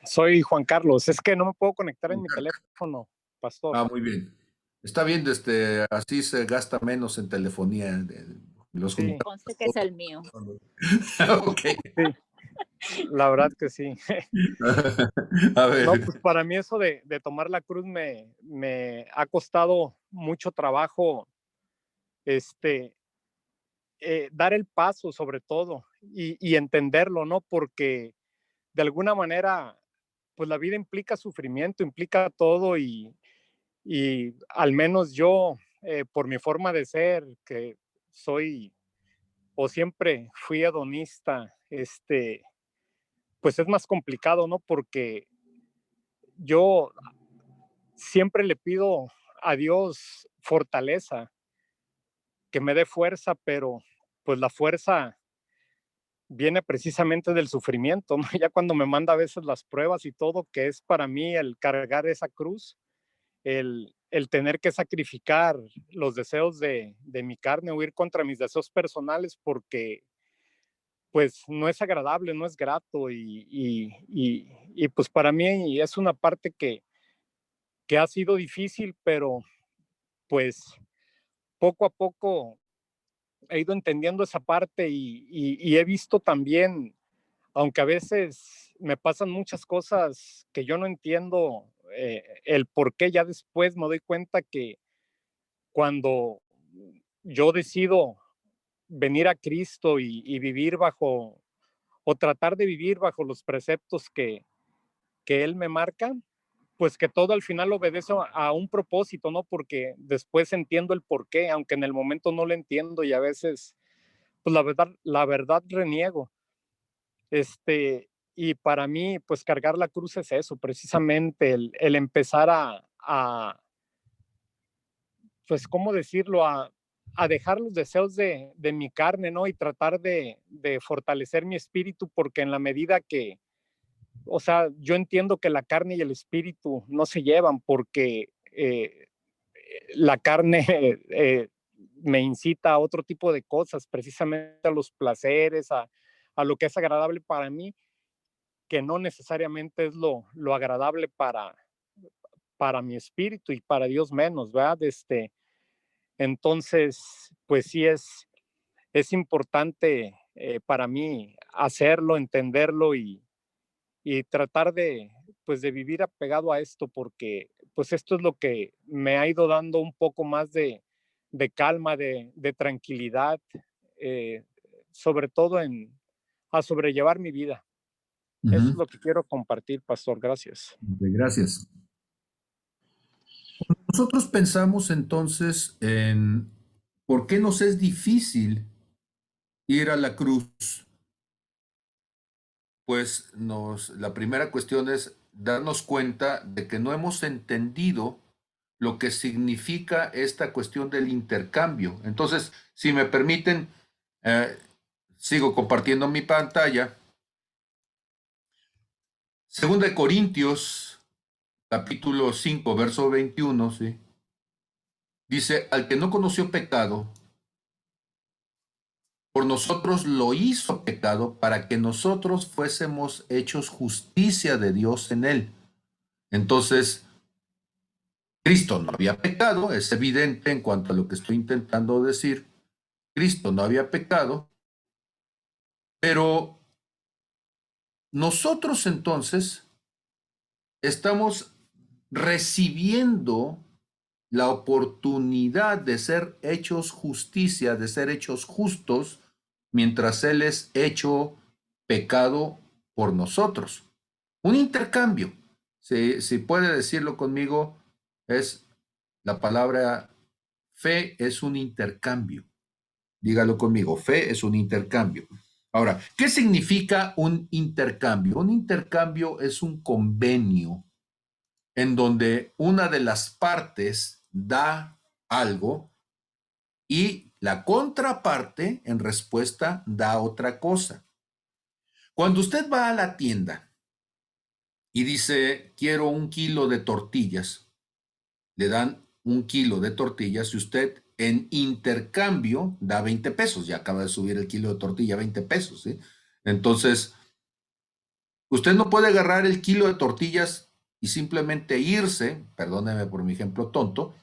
Speaker 3: Soy Juan Carlos. Es que no me puedo conectar en mi teléfono, pastor.
Speaker 1: Ah, muy bien. Está bien, así se gasta menos en telefonía. Los
Speaker 3: Sí,
Speaker 4: Conste que es el mío.
Speaker 1: Ok.
Speaker 3: sí, la verdad que sí.
Speaker 1: A
Speaker 3: No,
Speaker 1: ver.
Speaker 3: pues para mí eso de tomar la cruz me ha costado mucho trabajo, este, dar el paso sobre todo y entenderlo, ¿no? Porque de alguna manera, pues la vida implica sufrimiento, implica todo y al menos yo, por mi forma de ser, que soy o siempre fui hedonista, pues es más complicado, ¿no? Porque yo siempre le pido a Dios fortaleza, que me dé fuerza, pero pues la fuerza viene precisamente del sufrimiento, ¿no? Ya cuando me manda a veces las pruebas y todo, que es para mí el cargar esa cruz, el tener que sacrificar los deseos de mi carne o ir contra mis deseos personales porque pues no es agradable, no es grato y pues para mí es una parte que ha sido difícil, pero pues poco a poco he ido entendiendo esa parte y he visto también, aunque a veces me pasan muchas cosas que yo no entiendo el por qué, ya después me doy cuenta que cuando yo decido venir a Cristo y vivir bajo, o tratar de vivir bajo los preceptos que Él me marca, pues que todo al final obedece a un propósito, ¿no? Porque después entiendo el por qué, aunque en el momento no lo entiendo y a veces, pues la verdad reniego. Y para mí, pues cargar la cruz es eso, precisamente el empezar pues, ¿cómo decirlo? A dejar los deseos de mi carne, ¿no? Y tratar de fortalecer mi espíritu, porque en la medida que, o sea, yo entiendo que la carne y el espíritu no se llevan porque la carne me incita a otro tipo de cosas, precisamente a los placeres, a lo que es agradable para mí, que no necesariamente es lo agradable para mi espíritu y para Dios menos, ¿verdad? Entonces, pues sí es importante para mí hacerlo, entenderlo y tratar de, pues, de vivir apegado a esto, porque pues esto es lo que me ha ido dando un poco más de calma, de tranquilidad, eh, sobre todo a sobrellevar mi vida. Eso es
Speaker 1: Ujú.
Speaker 3: lo que quiero compartir, pastor. Gracias.
Speaker 1: Ok, gracias. Nosotros pensamos entonces en por qué nos es difícil ir a la cruz. Pues la primera cuestión es darnos cuenta de que no hemos entendido lo que significa esta cuestión del intercambio. Entonces, si me permiten, eh, sigo compartiendo mi pantalla. Segunda de Corintios, capítulo 5, verso 21, ¿sí? Dice, al que no conoció pecado, por nosotros lo hizo pecado para que nosotros fuésemos hechos justicia de Dios en él. Entonces, Cristo no había pecado, es evidente en cuanto a lo que estoy intentando decir. Cristo no había pecado, pero nosotros entonces estamos recibiendo la oportunidad de ser hechos justicia, de ser hechos justos, mientras Él es hecho pecado por nosotros. Un intercambio, si puede decirlo conmigo, es la palabra fe, es un intercambio. Dígalo conmigo, fe es un intercambio. Ahora, ¿qué significa un intercambio? Un intercambio es un convenio en donde una de las partes da algo y la contraparte en respuesta da otra cosa. Cuando usted va a la tienda y dice, quiero 1 kilo de tortillas, le dan 1 kilo de tortillas y usted en intercambio da 20 pesos. Ya acaba de subir el kilo de tortilla, 20 pesos, ¿sí? Entonces, usted no puede agarrar el kilo de tortillas y simplemente irse, perdóneme por mi ejemplo tonto,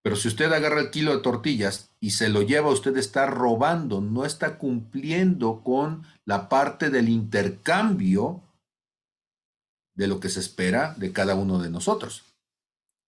Speaker 1: pero si usted agarra el kilo de tortillas y se lo lleva, usted está robando, no está cumpliendo con la parte del intercambio de lo que se espera de cada uno de nosotros.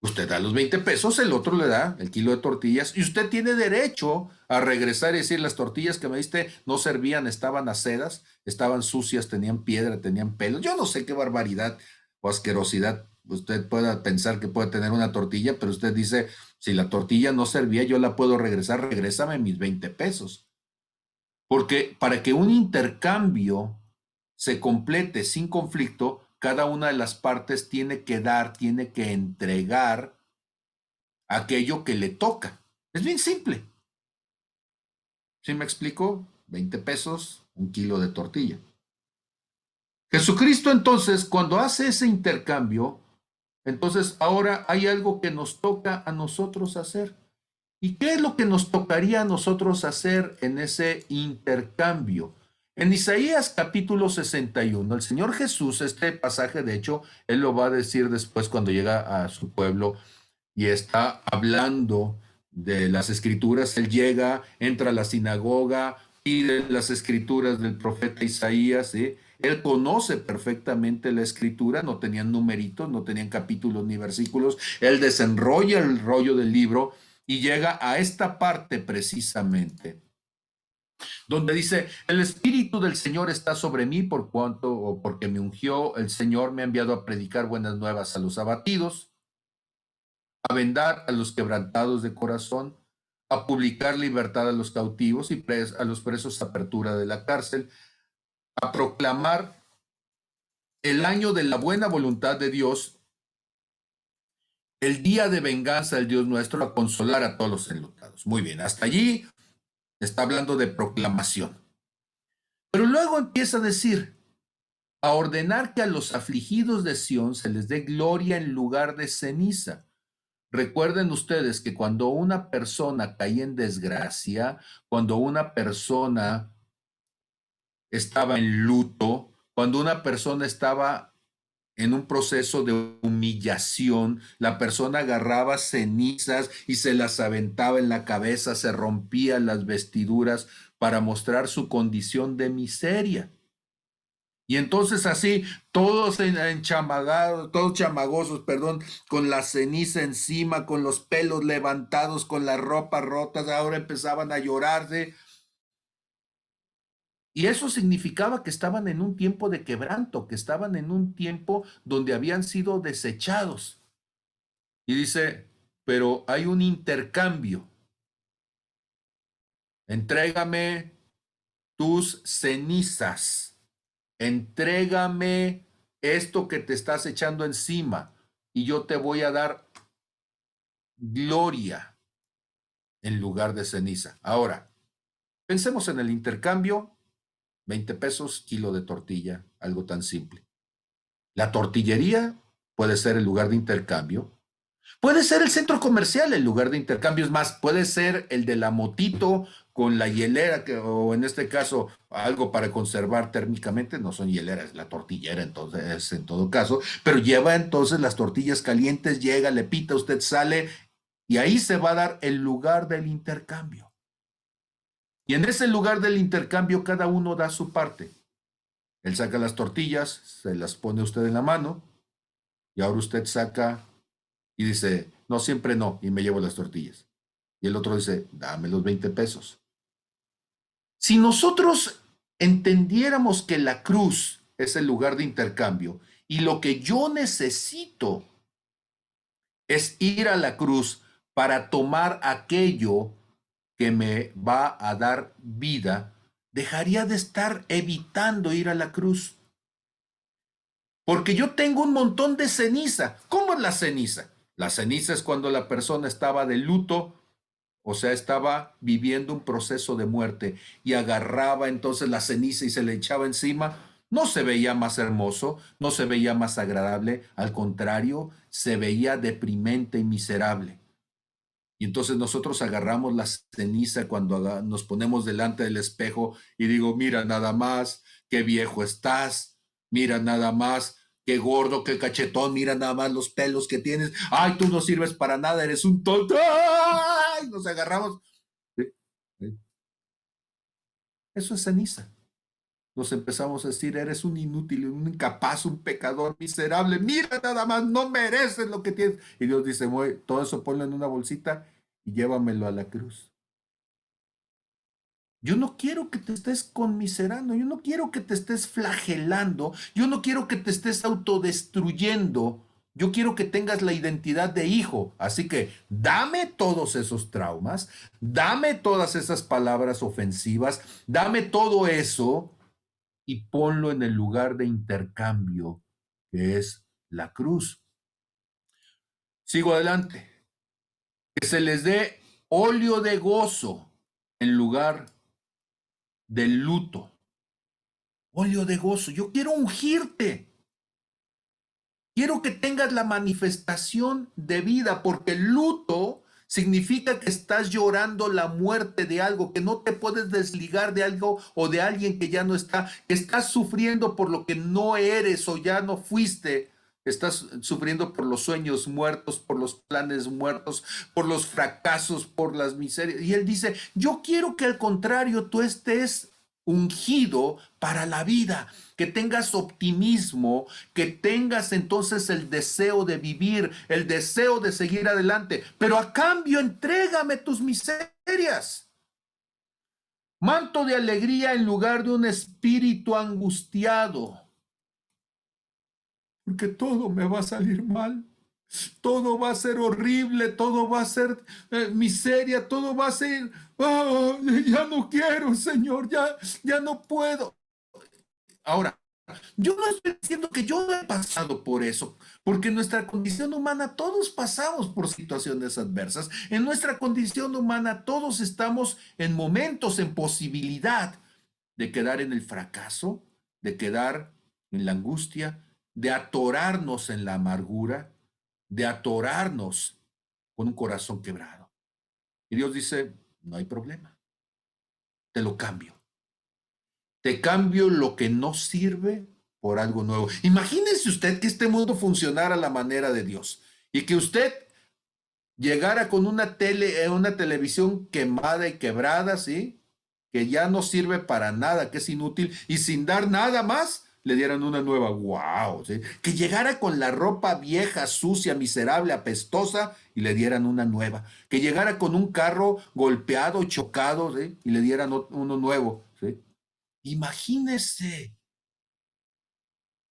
Speaker 1: Usted da los 20 pesos, el otro le da el kilo de tortillas y usted tiene derecho a regresar y decir, las tortillas que me diste no servían, estaban acedas, estaban sucias, tenían piedra, tenían pelos. Yo no sé qué barbaridad o asquerosidad usted pueda pensar que puede tener una tortilla, pero usted dice, si la tortilla no servía, yo la puedo regresar, regrésame mis 20 pesos. Porque para que un intercambio se complete sin conflicto, cada una de las partes tiene que dar, tiene que entregar aquello que le toca. Es bien simple. ¿Sí me explico? 20 pesos, 1 kilo de tortilla. Jesucristo entonces, cuando hace ese intercambio, entonces ahora hay algo que nos toca a nosotros hacer. ¿Y qué es lo que nos tocaría a nosotros hacer en ese intercambio? En Isaías capítulo 61, el Señor Jesús, este pasaje de hecho, Él lo va a decir después cuando llega a su pueblo y está hablando de las escrituras. Él llega, entra a la sinagoga, pide las escrituras del profeta Isaías, ¿sí? Él conoce perfectamente la escritura, no tenían numeritos, no tenían capítulos ni versículos. Él desenrolla el rollo del libro y llega a esta parte precisamente, donde dice, el Espíritu del Señor está sobre mí por cuanto, o porque me ungió, el Señor me ha enviado a predicar buenas nuevas a los abatidos, a vendar a los quebrantados de corazón, a publicar libertad a los cautivos y a los presos apertura de la cárcel, a proclamar el año de la buena voluntad de Dios, el día de venganza del Dios nuestro, a consolar a todos los enlutados. Muy bien, hasta allí está hablando de proclamación. Pero luego empieza a decir, a ordenar que a los afligidos de Sión se les dé gloria en lugar de ceniza. Recuerden ustedes que cuando una persona caía en desgracia, cuando una persona estaba en luto, cuando una persona estaba en un proceso de humillación, la persona agarraba cenizas y se las aventaba en la cabeza, se rompía las vestiduras para mostrar su condición de miseria. Y entonces así, todos enchamagados, todos chamagosos, perdón, con la ceniza encima, con los pelos levantados, con las ropas rotas, ahora empezaban a llorarse. Y eso significaba que estaban en un tiempo de quebranto, que estaban en un tiempo donde habían sido desechados. Y dice, pero hay un intercambio. Entrégame tus cenizas. Entrégame esto que te estás echando encima y yo te voy a dar gloria en lugar de ceniza. Ahora, pensemos en el intercambio, 20 pesos, kilo de tortilla, algo tan simple. La tortillería puede ser el lugar de intercambio. Puede ser el centro comercial el lugar de intercambio, es más, puede ser el de la motito con la hielera, o en este caso algo para conservar térmicamente, no son hieleras, la tortillera entonces en todo caso, pero lleva entonces las tortillas calientes, llega, le pita, usted sale y ahí se va a dar el lugar del intercambio. Y en ese lugar del intercambio cada uno da su parte. Él saca las tortillas, se las pone usted en la mano y ahora usted saca y dice, no, siempre no, y me llevo las tortillas. Y el otro dice, dame los 20 pesos. Si nosotros entendiéramos que la cruz es el lugar de intercambio y lo que yo necesito es ir a la cruz para tomar aquello que me va a dar vida, dejaría de estar evitando ir a la cruz. Porque yo tengo un montón de ceniza. ¿Cómo es la ceniza? La ceniza es cuando la persona estaba de luto, o sea, estaba viviendo un proceso de muerte y agarraba entonces la ceniza y se le echaba encima. No se veía más hermoso, no se veía más agradable, al contrario, se veía deprimente y miserable. Y entonces nosotros agarramos la ceniza cuando nos ponemos delante del espejo y digo, mira nada más, qué viejo estás, mira nada más, qué gordo, qué cachetón, mira nada más los pelos que tienes, ay, tú no sirves para nada, eres un tonto, ay, nos agarramos. Eso es ceniza. Nos empezamos a decir, eres un inútil, un incapaz, un pecador miserable, mira nada más, no mereces lo que tienes. Y Dios dice, todo eso ponlo en una bolsita y llévamelo a la cruz. Yo no quiero que te estés conmiserando, yo no quiero que te estés flagelando, yo no quiero que te estés autodestruyendo, yo quiero que tengas la identidad de hijo. Así que dame todos esos traumas, dame todas esas palabras ofensivas, dame todo eso y ponlo en el lugar de intercambio que es la cruz. Sigo adelante. Que se les dé óleo de gozo en lugar del luto. Óleo de gozo. Yo quiero ungirte. Quiero que tengas la manifestación de vida, porque el luto significa que estás llorando la muerte de algo, que no te puedes desligar de algo o de alguien que ya no está, que estás sufriendo por lo que no eres o ya no fuiste. Estás sufriendo por los sueños muertos, por los planes muertos, por los fracasos, por las miserias. Y él dice, yo quiero que al contrario tú estés ungido para la vida, que tengas optimismo, que tengas entonces el deseo de vivir, el deseo de seguir adelante, pero a cambio entrégame tus miserias. Manto de alegría en lugar de un espíritu angustiado, porque todo me va a salir mal. Todo va a ser horrible, todo va a ser miseria, todo va a ser, oh, ya no quiero, Señor, ya no puedo. Ahora, yo no estoy diciendo que yo no he pasado por eso, porque en nuestra condición humana todos pasamos por situaciones adversas. En nuestra condición humana todos estamos en momentos, en posibilidad de quedar en el fracaso, de quedar en la angustia, de atorarnos en la amargura, de atorarnos con un corazón quebrado. Y Dios dice, no hay problema, te lo cambio. Te cambio lo que no sirve por algo nuevo. Imagínese usted que este mundo funcionara a la manera de Dios y que usted llegara con una televisión quemada y quebrada, ¿sí? Que ya no sirve para nada, que es inútil y sin dar nada más, le dieran una nueva. ¡Wow! ¿Sí? Que llegara con la ropa vieja, sucia, miserable, apestosa y le dieran una nueva. Que llegara con un carro golpeado, chocado, ¿sí? Y le dieran uno nuevo. ¿Sí? Imagínese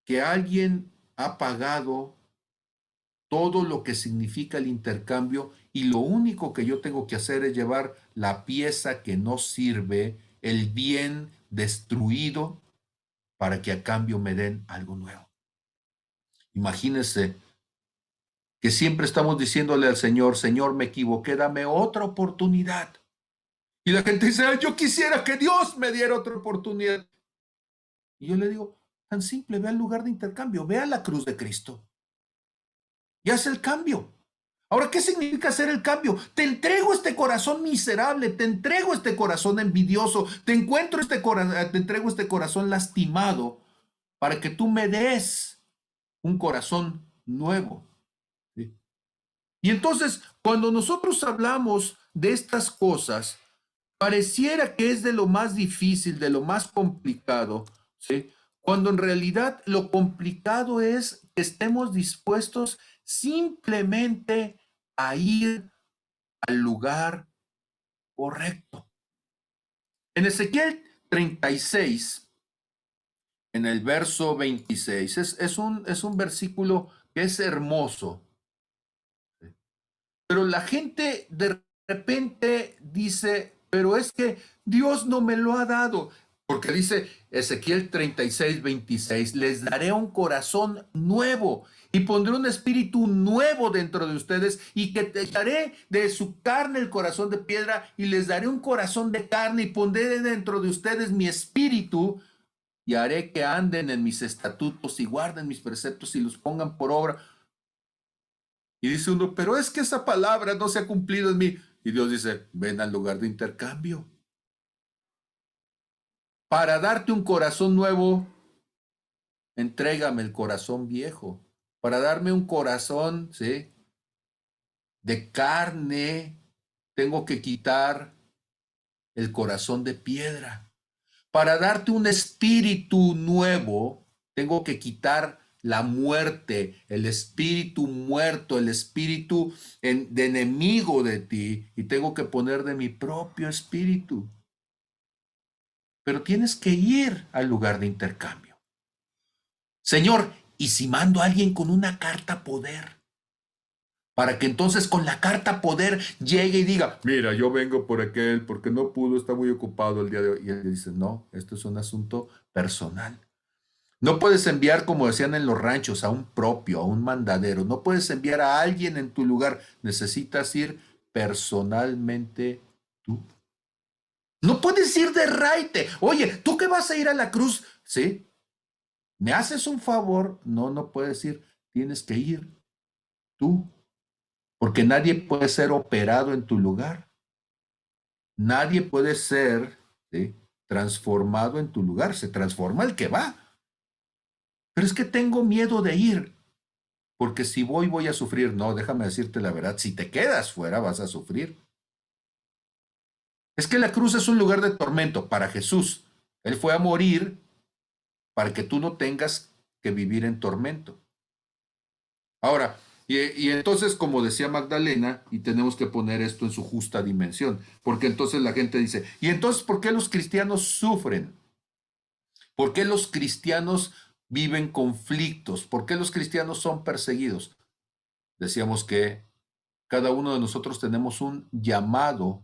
Speaker 1: que alguien ha pagado todo lo que significa el intercambio y lo único que yo tengo que hacer es llevar la pieza que no sirve, el bien destruido, para que a cambio me den algo nuevo. Imagínense que siempre estamos diciéndole al Señor, Señor, me equivoqué, dame otra oportunidad. Y la gente dice, yo quisiera que Dios me diera otra oportunidad. Y yo le digo, tan simple, ve al lugar de intercambio, ve a la cruz de Cristo y haz el cambio. Ahora, ¿qué significa hacer el cambio? Te entrego este corazón miserable, te entrego este corazón envidioso, te entrego este corazón lastimado para que tú me des un corazón nuevo. ¿Sí? Y entonces, cuando nosotros hablamos de estas cosas, pareciera que es de lo más difícil, de lo más complicado, ¿sí? Cuando en realidad lo complicado es que estemos dispuestos simplemente a ir al lugar correcto. En Ezequiel 36, en el verso 26, es un versículo que es hermoso, pero la gente de repente dice, pero es que Dios no me lo ha dado. Porque dice Ezequiel 36, 26, les daré un corazón nuevo y pondré un espíritu nuevo dentro de ustedes y que te daré de su carne el corazón de piedra y les daré un corazón de carne y pondré dentro de ustedes mi espíritu y haré que anden en mis estatutos y guarden mis preceptos y los pongan por obra. Y dice uno, pero es que esa palabra no se ha cumplido en mí. Y Dios dice, ven al lugar de intercambio. Para darte un corazón nuevo, entrégame el corazón viejo. Para darme un corazón, ¿sí?, de carne, tengo que quitar el corazón de piedra. Para darte un espíritu nuevo, tengo que quitar la muerte, el espíritu muerto, el espíritu de enemigo de ti, y tengo que poner de mi propio espíritu. Pero tienes que ir al lugar de intercambio. Señor, ¿y si mando a alguien con una carta poder? Para que entonces con la carta poder llegue y diga, mira, yo vengo por aquel, porque no pudo, está muy ocupado el día de hoy. Y él dice, no, esto es un asunto personal. No puedes enviar, como decían en los ranchos, a un propio, a un mandadero. No puedes enviar a alguien en tu lugar. Necesitas ir personalmente tú. No puedes ir de raite. Oye, ¿tú que vas a ir a la cruz? ¿Sí? ¿Me haces un favor? No, no puedes ir. Tienes que ir tú. Porque nadie puede ser operado en tu lugar. Nadie puede ser, ¿sí?, transformado en tu lugar. Se transforma el que va. Pero es que tengo miedo de ir, porque si voy a sufrir. No, déjame decirte la verdad, si te quedas fuera vas a sufrir. Es que la cruz es un lugar de tormento para Jesús. Él fue a morir para que tú no tengas que vivir en tormento. Ahora, y entonces, como decía Magdalena, y tenemos que poner esto en su justa dimensión, porque entonces la gente dice, ¿y entonces por qué los cristianos sufren? ¿Por qué los cristianos viven conflictos? ¿Por qué los cristianos son perseguidos? Decíamos que cada uno de nosotros tenemos un llamado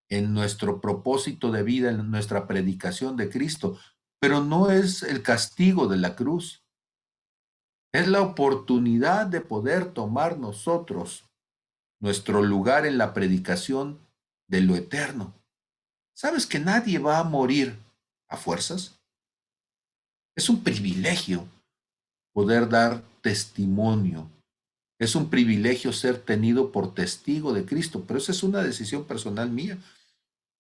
Speaker 1: en nuestro propósito de vida, en nuestra predicación de Cristo, pero no es el castigo de la cruz. Es la oportunidad de poder tomar nosotros nuestro lugar en la predicación de lo eterno. ¿Sabes que nadie va a morir a fuerzas? Es un privilegio poder dar testimonio. Es un privilegio ser tenido por testigo de Cristo, pero esa es una decisión personal mía.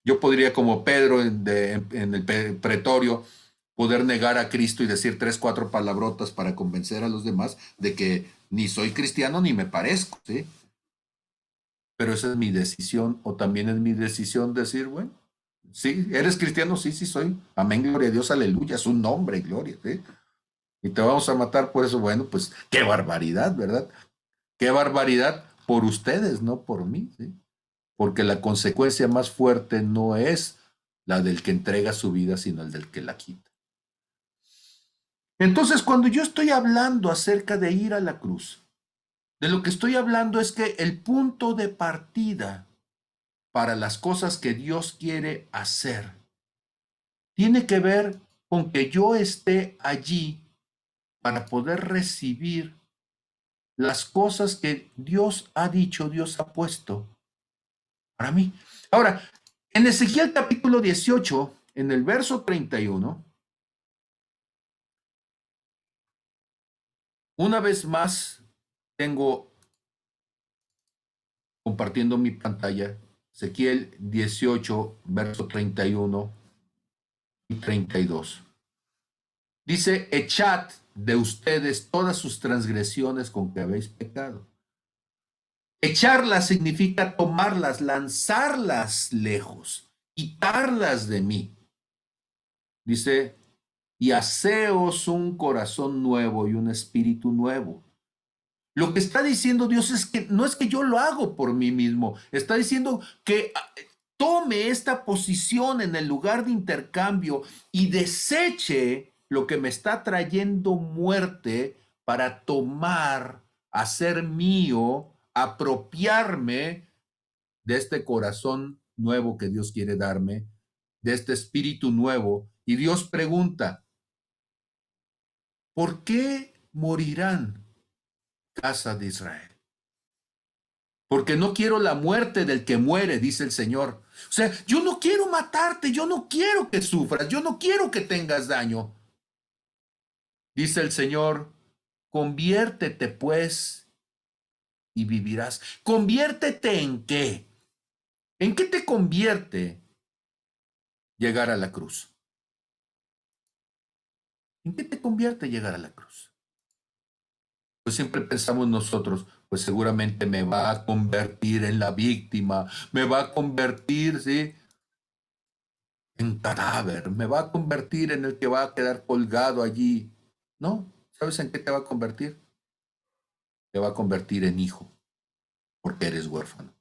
Speaker 1: Yo podría, como Pedro en el pretorio, poder negar a Cristo y decir 3, 4 palabrotas para convencer a los demás de que ni soy cristiano ni me parezco, ¿sí? Pero esa es mi decisión, o también es mi decisión decir, bueno, sí, ¿eres cristiano? Sí, sí soy. Amén, gloria a Dios, aleluya, es un nombre, gloria, ¿sí? y te vamos a matar por eso. Bueno, pues qué barbaridad, ¿verdad? Qué barbaridad por ustedes, no por mí, ¿sí? Porque la consecuencia más fuerte no es la del que entrega su vida, sino el del que la quita. Entonces, cuando yo estoy hablando acerca de ir a la cruz, de lo que estoy hablando es que el punto de partida para las cosas que Dios quiere hacer tiene que ver con que yo esté allí para poder recibir las cosas que Dios ha dicho, Dios ha puesto para mí. Ahora, en Ezequiel capítulo 18, en el verso 31, una vez más tengo compartiendo mi pantalla, Ezequiel 18, verso 31 y 32. Dice, echad de ustedes todas sus transgresiones con que habéis pecado. Echarlas significa tomarlas, lanzarlas lejos, quitarlas de mí. Dice, y haceos un corazón nuevo y un espíritu nuevo. Lo que está diciendo Dios es que no es que yo lo hago por mí mismo, está diciendo que tome esta posición en el lugar de intercambio y deseche lo que me está trayendo muerte para tomar, hacer mío, apropiarme de este corazón nuevo que Dios quiere darme, de este espíritu nuevo. Y Dios pregunta, ¿por qué morirán, casa de Israel? Porque no quiero la muerte del que muere, dice el Señor. O sea, yo no quiero matarte, yo no quiero que sufras, yo no quiero que tengas daño. Dice el Señor, conviértete pues y vivirás. ¿Conviértete en qué? ¿En qué te convierte llegar a la cruz? ¿En qué te convierte llegar a la cruz? Pues siempre pensamos nosotros, pues seguramente me va a convertir en la víctima, me va a convertir, ¿sí?, en cadáver, me va a convertir en el que va a quedar colgado allí. No, ¿sabes en qué te va a convertir? Te va a convertir en hijo, porque eres huérfano.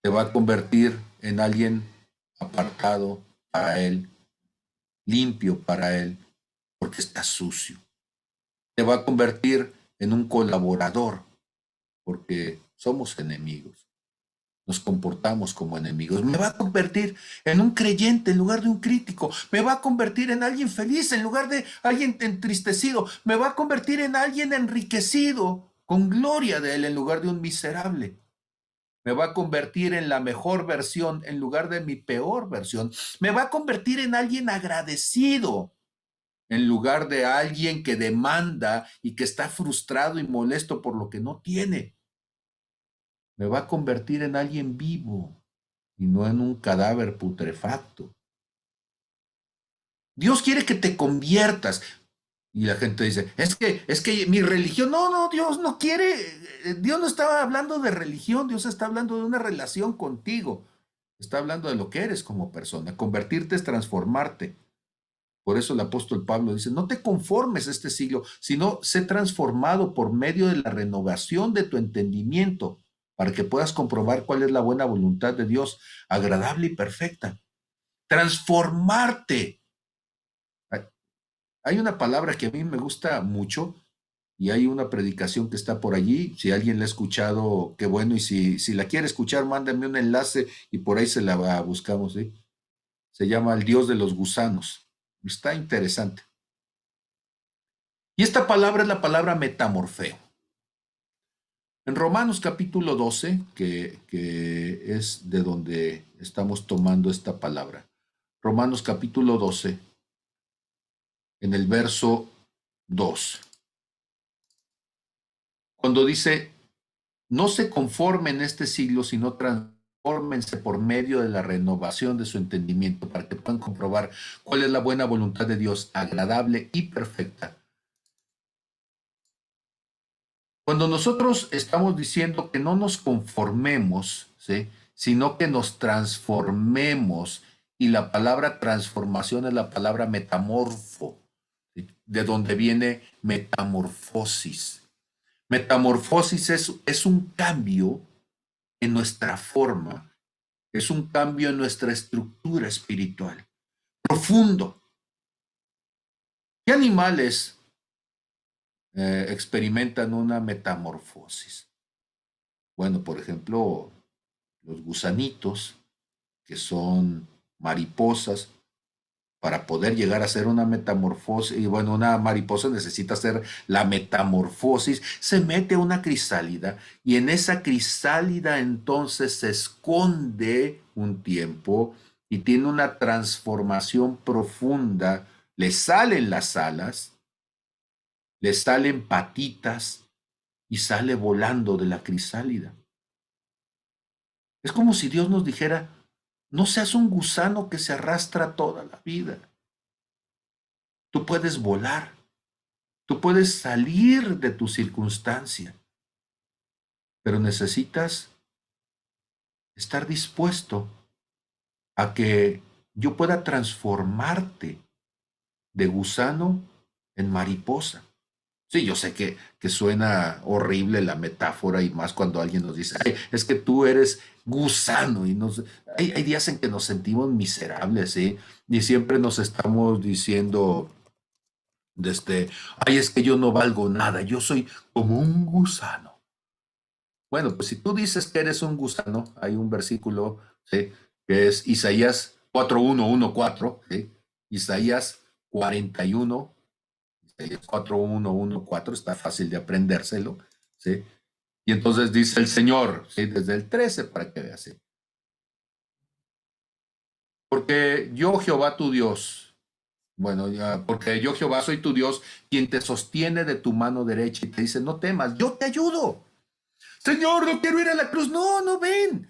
Speaker 1: Te va a convertir en alguien apartado para él, limpio para él, porque está sucio. Te va a convertir en un colaborador, porque somos enemigos. Nos comportamos como enemigos. Me va a convertir en un creyente en lugar de un crítico. Me va a convertir en alguien feliz en lugar de alguien entristecido. Me va a convertir en alguien enriquecido con gloria de él en lugar de un miserable. Me va a convertir en la mejor versión en lugar de mi peor versión. Me va a convertir en alguien agradecido en lugar de alguien que demanda y que está frustrado y molesto por lo que no tiene. Me va a convertir en alguien vivo y no en un cadáver putrefacto. Dios quiere que te conviertas. Y la gente dice, es que mi religión, no, Dios no quiere, Dios no estaba hablando de religión, Dios está hablando de una relación contigo. Está hablando de lo que eres como persona. Convertirte es transformarte. Por eso el apóstol Pablo dice, no te conformes a este siglo, sino sé transformado por medio de la renovación de tu entendimiento, para que puedas comprobar cuál es la buena voluntad de Dios, agradable y perfecta. Transformarte. Hay una palabra que a mí me gusta mucho y hay una predicación que está por allí. Si alguien la ha escuchado, qué bueno. Y si la quiere escuchar, mándame un enlace y por ahí se la buscamos. ¿Sí? Se llama El Dios de los Gusanos. Está interesante. Y esta palabra es la palabra metamorfeo. En Romanos capítulo 12, que es de donde estamos tomando esta palabra. Romanos capítulo 12, en el verso 2. Cuando dice, no se conformen en este siglo, sino transfórmense por medio de la renovación de su entendimiento para que puedan comprobar cuál es la buena voluntad de Dios, agradable y perfecta. Cuando nosotros estamos diciendo que no nos conformemos, ¿sí?, sino que nos transformemos, y la palabra transformación es la palabra metamorfo, de donde viene metamorfosis. Metamorfosis es un cambio en nuestra forma, es un cambio en nuestra estructura espiritual, profundo. ¿Qué animales experimentan una metamorfosis? Bueno, por ejemplo, los gusanitos, que son mariposas, para poder llegar a ser una metamorfosis, y bueno, una mariposa necesita hacer la metamorfosis, se mete a una crisálida y en esa crisálida entonces se esconde un tiempo y tiene una transformación profunda, le salen las alas, le salen patitas y sale volando de la crisálida. Es como si Dios nos dijera, no seas un gusano que se arrastra toda la vida. Tú puedes volar, tú puedes salir de tu circunstancia, pero necesitas estar dispuesto a que yo pueda transformarte de gusano en mariposa. Sí, yo sé que suena horrible la metáfora y más cuando alguien nos dice, "Ay, es que tú eres gusano y hay días en que nos sentimos miserables, ¿sí? Y siempre nos estamos diciendo, ay, es que yo no valgo nada, yo soy como un gusano. Bueno, pues si tú dices que eres un gusano, hay un versículo, ¿sí? Que es Isaías 4:1-1-4, ¿sí? Isaías 41, Isaías 4:1-1-4, está fácil de aprendérselo, ¿sí? Y entonces dice el Señor, ¿sí? Desde el 13 para que veas, ¿sí? Porque yo, Jehová tu Dios, bueno, ya, porque yo, Jehová, soy tu Dios, quien te sostiene de tu mano derecha y te dice, no temas, yo te ayudo. Señor, no quiero ir a la cruz. No, no ven.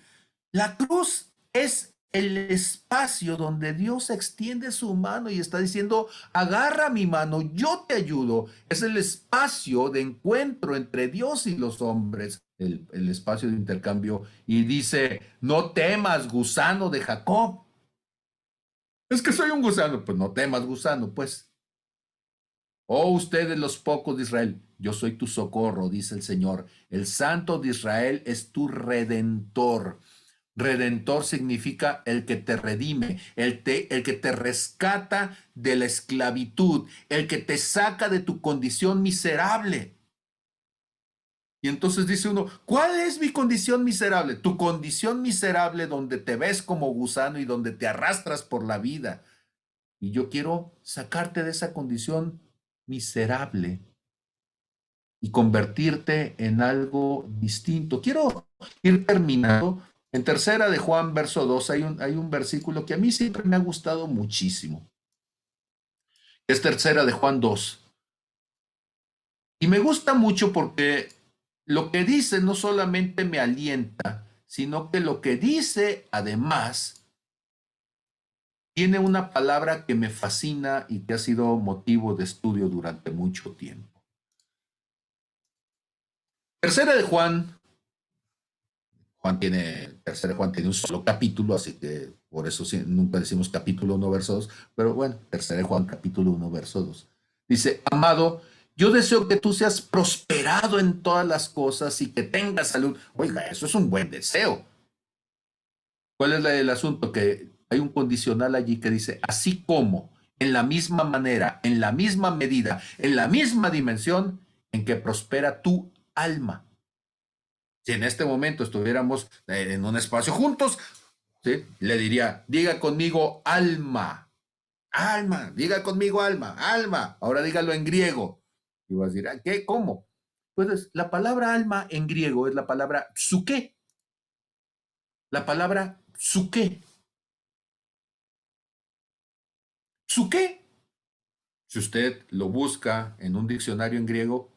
Speaker 1: La cruz es el espacio donde Dios extiende su mano y está diciendo, agarra mi mano, yo te ayudo. Es el espacio de encuentro entre Dios y los hombres, el espacio de intercambio. Y dice, no temas, gusano de Jacob. Es que soy un gusano. Pues no temas, gusano, pues. Oh, ustedes los pocos de Israel, yo soy tu socorro, dice el Señor. El Santo de Israel es tu redentor. Redentor significa el que te redime, el que te rescata de la esclavitud, el que te saca de tu condición miserable. Y entonces dice uno, ¿cuál es mi condición miserable? Tu condición miserable donde te ves como gusano y donde te arrastras por la vida. Y yo quiero sacarte de esa condición miserable y convertirte en algo distinto. Quiero ir terminando. En tercera de Juan, verso 2, hay un versículo que a mí siempre me ha gustado muchísimo. Es tercera de Juan 2. Y me gusta mucho porque lo que dice no solamente me alienta, sino que lo que dice además tiene una palabra que me fascina y que ha sido motivo de estudio durante mucho tiempo. Tercera de Juan, tercera de Juan tiene un solo capítulo, así que por eso nunca decimos capítulo 1, verso 2, pero bueno, tercera de Juan, capítulo 1, verso 2. Dice, amado, yo deseo que tú seas prosperado en todas las cosas y que tengas salud. Oiga, eso es un buen deseo. ¿Cuál es el asunto? Que hay un condicional allí que dice, así como, en la misma manera, en la misma medida, en la misma dimensión en que prospera tu alma. Si en este momento estuviéramos en un espacio juntos, ¿sí? Le diría, diga conmigo alma, alma, diga conmigo alma, alma. Ahora dígalo en griego. Y vas a decir, ¿qué? ¿Cómo? Pues la palabra alma en griego es la palabra psuké. La palabra psuké. Psuké. Si usted lo busca en un diccionario en griego,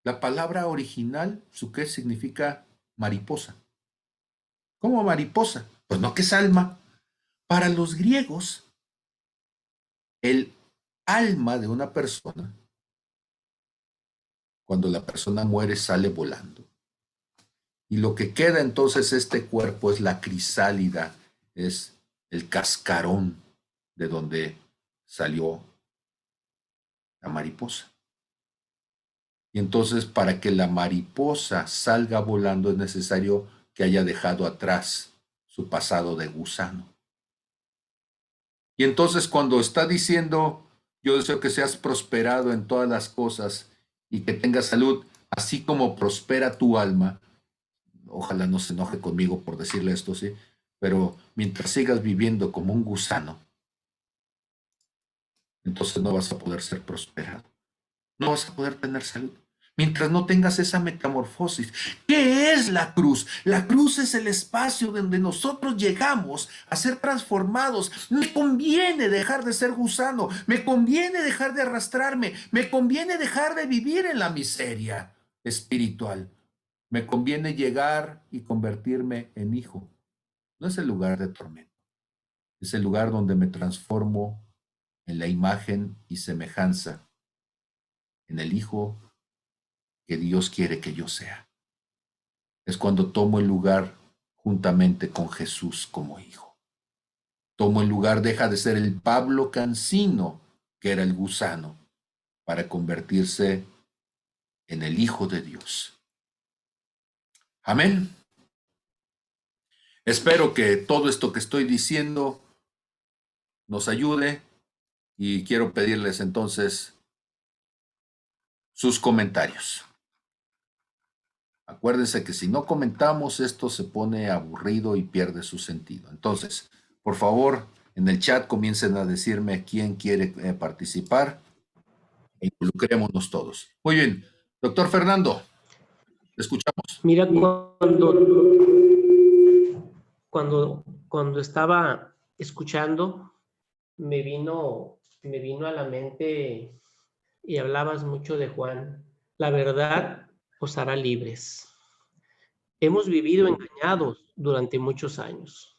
Speaker 1: la palabra original, psuké, significa mariposa. ¿Cómo mariposa? Pues no, que es alma. Para los griegos, el alma de una persona, cuando la persona muere, sale volando. Y lo que queda entonces este cuerpo es la crisálida, es el cascarón de donde salió la mariposa. Y entonces, para que la mariposa salga volando es necesario que haya dejado atrás su pasado de gusano. Y entonces, cuando está diciendo, yo deseo que seas prosperado en todas las cosas y que tengas salud, así como prospera tu alma, ojalá no se enoje conmigo por decirle esto, ¿sí? Pero mientras sigas viviendo como un gusano, entonces no vas a poder ser prosperado. No vas a poder tener salud. Mientras no tengas esa metamorfosis. ¿Qué es la cruz? La cruz es el espacio donde nosotros llegamos a ser transformados. Me conviene dejar de ser gusano. Me conviene dejar de arrastrarme. Me conviene dejar de vivir en la miseria espiritual. Me conviene llegar y convertirme en hijo. No es el lugar de tormento. Es el lugar donde me transformo en la imagen y semejanza, en el hijo que Dios quiere que yo sea. Es cuando tomo el lugar juntamente con Jesús como hijo. Tomo el lugar, deja de ser el Pablo Cancino, que era el gusano, para convertirse en el Hijo de Dios. Amén. Espero que todo esto que estoy diciendo nos ayude y quiero pedirles entonces sus comentarios. Acuérdense que si no comentamos, esto se pone aburrido y pierde su sentido. Entonces, por favor, en el chat comiencen a decirme quién quiere participar e involucrémonos todos. Muy bien, doctor Fernando, te escuchamos.
Speaker 4: Mira, cuando estaba escuchando, me vino a la mente y hablabas mucho de Juan. La verdad os hará libres. Hemos vivido engañados durante muchos años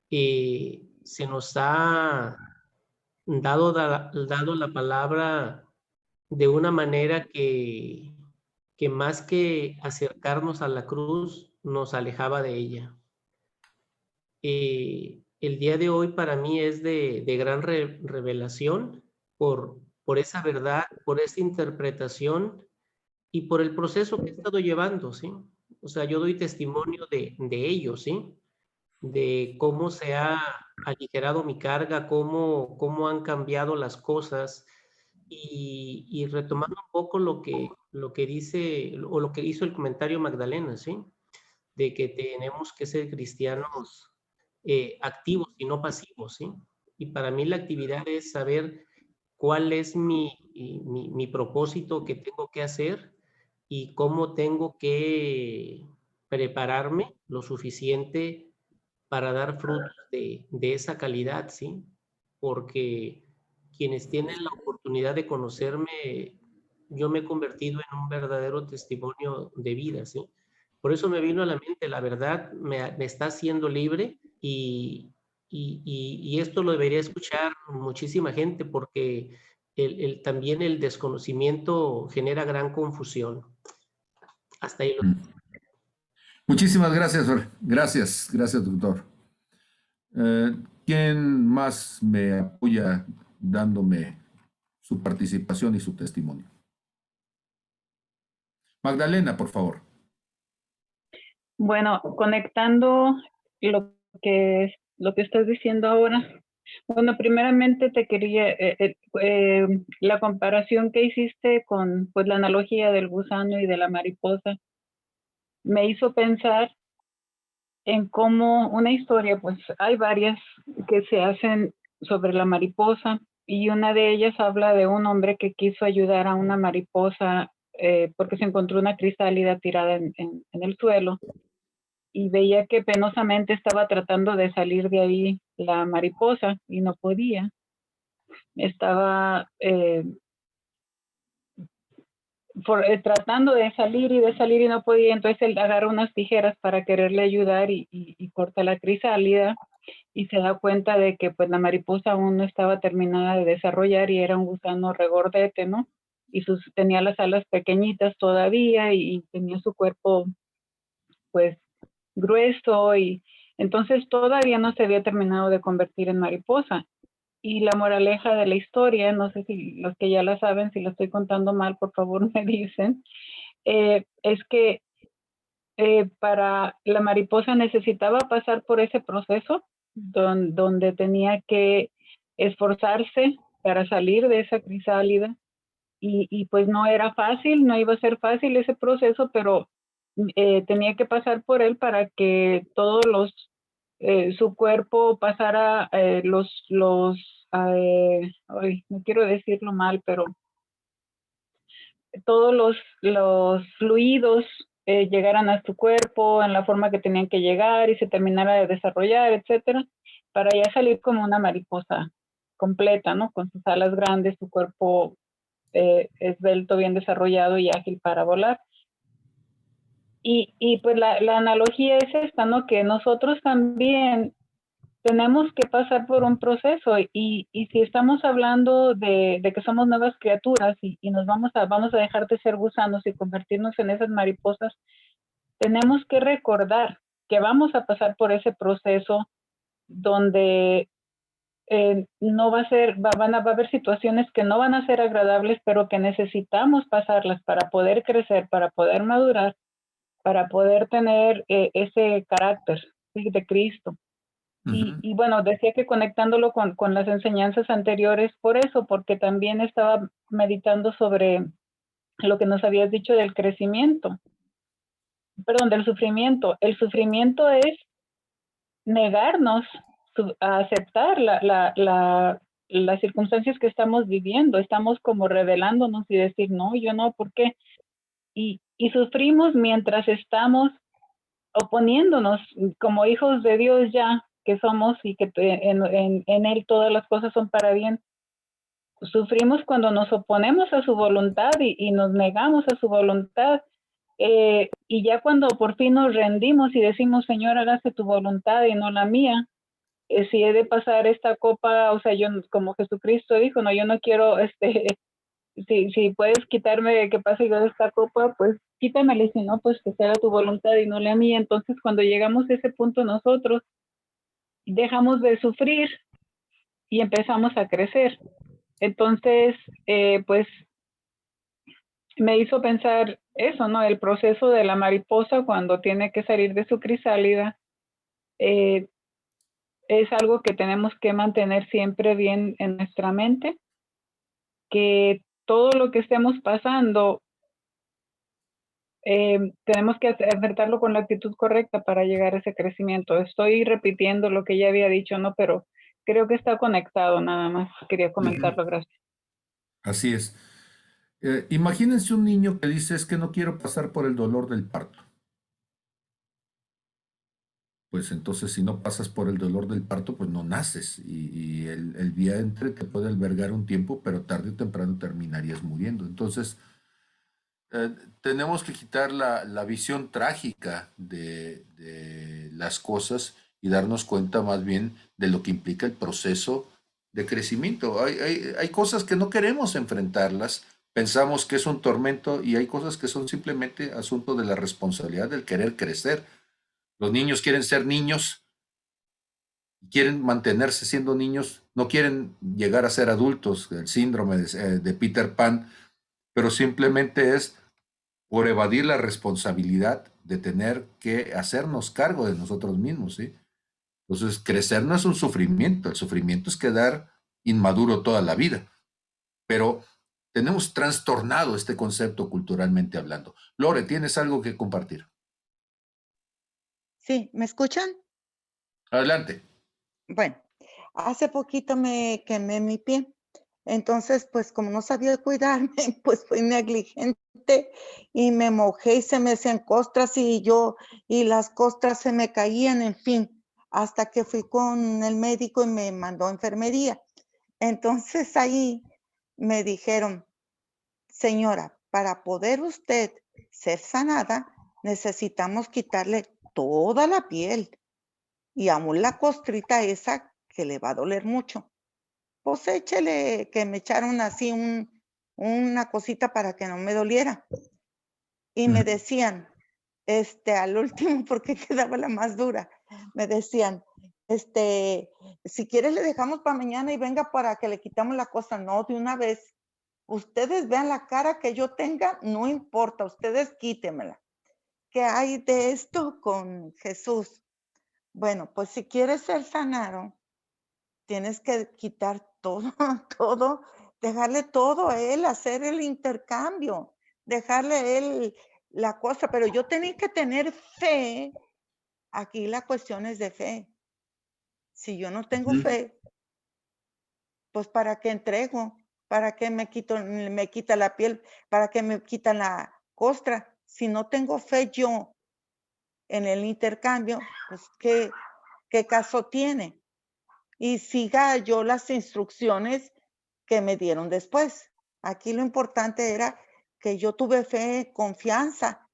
Speaker 4: y se nos ha dado la palabra de una manera que más que acercarnos a la cruz, nos alejaba de ella. El día de hoy para mí es de gran revelación por esa verdad, por esa interpretación y por el proceso que he estado llevando, ¿sí? O sea, yo doy testimonio de ello, ¿sí? De cómo se ha aligerado mi carga, cómo han cambiado las cosas y retomando un poco lo que dice o lo que hizo el comentario Magdalena, ¿sí? De que tenemos que ser cristianos activos y no pasivos, ¿sí? Y para mí la actividad es saber cuál es mi propósito que tengo que hacer y cómo tengo que prepararme lo suficiente para dar frutos de esa calidad, ¿sí? Porque quienes tienen la oportunidad de conocerme, yo me he convertido en un verdadero testimonio de vida, ¿sí? Por eso me vino a la mente, la verdad me está haciendo libre y esto lo debería escuchar muchísima gente porque también el desconocimiento genera gran confusión. Hasta ahí lo...
Speaker 1: Muchísimas gracias, gracias, doctor. ¿Quién más me apoya dándome su participación y su testimonio? Magdalena, por favor.
Speaker 2: Bueno, conectando lo que estás diciendo ahora. Bueno, primeramente te quería, la comparación que hiciste con pues, la analogía del gusano y de la mariposa me hizo pensar en cómo una historia, pues hay varias que se hacen sobre la mariposa y una de ellas habla de un hombre que quiso ayudar a una mariposa porque se encontró una crisálida tirada en el suelo y veía que penosamente estaba tratando de salir de ahí la mariposa y no podía. Estaba tratando de salir y no podía, entonces él agarra unas tijeras para quererle ayudar y corta la crisálida y se da cuenta de que pues la mariposa aún no estaba terminada de desarrollar y era un gusano regordete, ¿no? Y tenía las alas pequeñitas todavía y tenía su cuerpo pues grueso y entonces todavía no se había terminado de convertir en mariposa. y la moraleja de la historia, no sé si los que ya la saben, si lo estoy contando mal, por favor me dicen, es que para la mariposa necesitaba pasar por ese proceso donde tenía que esforzarse para salir de esa crisálida y pues no era fácil, no iba a ser fácil ese proceso, pero tenía que pasar por él para que todos su cuerpo pasara ay, no quiero decirlo mal, pero todos los fluidos llegaran a su cuerpo en la forma que tenían que llegar y se terminara de desarrollar, etcétera, para ya salir como una mariposa completa, ¿no? Con sus alas grandes, su cuerpo esbelto, bien desarrollado y ágil para volar. Y pues la analogía es esta, ¿no? Que nosotros también tenemos que pasar por un proceso y si estamos hablando de que somos nuevas criaturas y nos vamos a dejar de ser gusanos y convertirnos en esas mariposas, tenemos que recordar que vamos a pasar por ese proceso donde no va a ser, va a haber situaciones que no van a ser agradables, pero que necesitamos pasarlas para poder crecer, para poder madurar, para poder tener ese carácter, ¿sí?, de Cristo. Y bueno, decía que conectándolo con las enseñanzas anteriores, por eso, porque también estaba meditando sobre lo que nos habías dicho del crecimiento, perdón, del sufrimiento. El sufrimiento es negarnos a aceptar las circunstancias que estamos viviendo. Estamos como revelándonos y decir, no, yo no, ¿por qué? Y sufrimos mientras estamos oponiéndonos como hijos de Dios ya que somos y que en Él todas las cosas son para bien. Sufrimos cuando nos oponemos a su voluntad y nos negamos a su voluntad. Y ya cuando por fin nos rendimos y decimos, Señor, hágase tu voluntad y no la mía, si he de pasar esta copa, o sea, yo como Jesucristo dijo, no, yo no quiero, si puedes quitarme que pase yo de esta copa, pues quítamela, y si no, pues que sea tu voluntad y no la mía. Entonces, cuando llegamos a ese punto nosotros, dejamos de sufrir y empezamos a crecer. Entonces, pues me hizo pensar eso, ¿no? El proceso de la mariposa cuando tiene que salir de su crisálida, es algo que tenemos que mantener siempre bien en nuestra mente, que todo lo que estemos pasando, tenemos que enfrentarlo con la actitud correcta para llegar a ese crecimiento. Estoy repitiendo lo que ya había dicho, ¿no? Pero creo que está conectado, nada más. Quería comentarlo, gracias.
Speaker 1: Así es. Imagínense un niño que dice es que no quiero pasar por el dolor del parto. Pues entonces si no pasas por el dolor del parto, pues no naces y el vientre te puede albergar un tiempo, pero tarde o temprano terminarías muriendo. Entonces, tenemos que quitar la visión trágica de las cosas y darnos cuenta más bien de lo que implica el proceso de crecimiento. Hay cosas que no queremos enfrentarlas, pensamos que es un tormento y hay cosas que son simplemente asunto de la responsabilidad del querer crecer. Los niños quieren ser niños, quieren mantenerse siendo niños, no quieren llegar a ser adultos, el síndrome de Peter Pan, pero simplemente es por evadir la responsabilidad de tener que hacernos cargo de nosotros mismos, ¿sí? Entonces, crecer no es un sufrimiento, el sufrimiento es quedar inmaduro toda la vida, pero tenemos trastornado este concepto culturalmente hablando. Lore, ¿tienes algo que compartir?
Speaker 5: Sí, ¿me escuchan?
Speaker 1: Adelante.
Speaker 5: Bueno, hace poquito me quemé mi pie. Entonces, pues como no sabía cuidarme, pues fui negligente y me mojé y se me hacían costras y las costras se me caían, en fin, hasta que fui con el médico y me mandó a enfermería. Entonces ahí me dijeron, señora, para poder usted ser sanada, necesitamos quitarle toda la piel y aún la costrita esa que le va a doler mucho. Pues échele, que me echaron así una cosita para que no me doliera. Y me decían, al último, porque quedaba la más dura, me decían, si quieres le dejamos para mañana y venga para que le quitamos la cosa. No, de una vez. Ustedes vean la cara que yo tenga, no importa, ustedes quítemela. ¿Qué hay de esto con Jesús? Bueno, pues si quieres ser sanado, tienes que quitar todo, todo, dejarle todo a él, hacer el intercambio, dejarle a él la cosa, pero yo tenía que tener fe. Aquí la cuestión es de fe. Si yo no tengo
Speaker 1: Ujú.
Speaker 5: fe, pues ¿para qué entrego? ¿Para qué me quita la piel? ¿Para qué me quitan la costra? Si no tengo fe yo en el intercambio, pues ¿qué caso tiene? Y siga yo las instrucciones que me dieron después. Aquí lo importante era que yo tuve fe, confianza,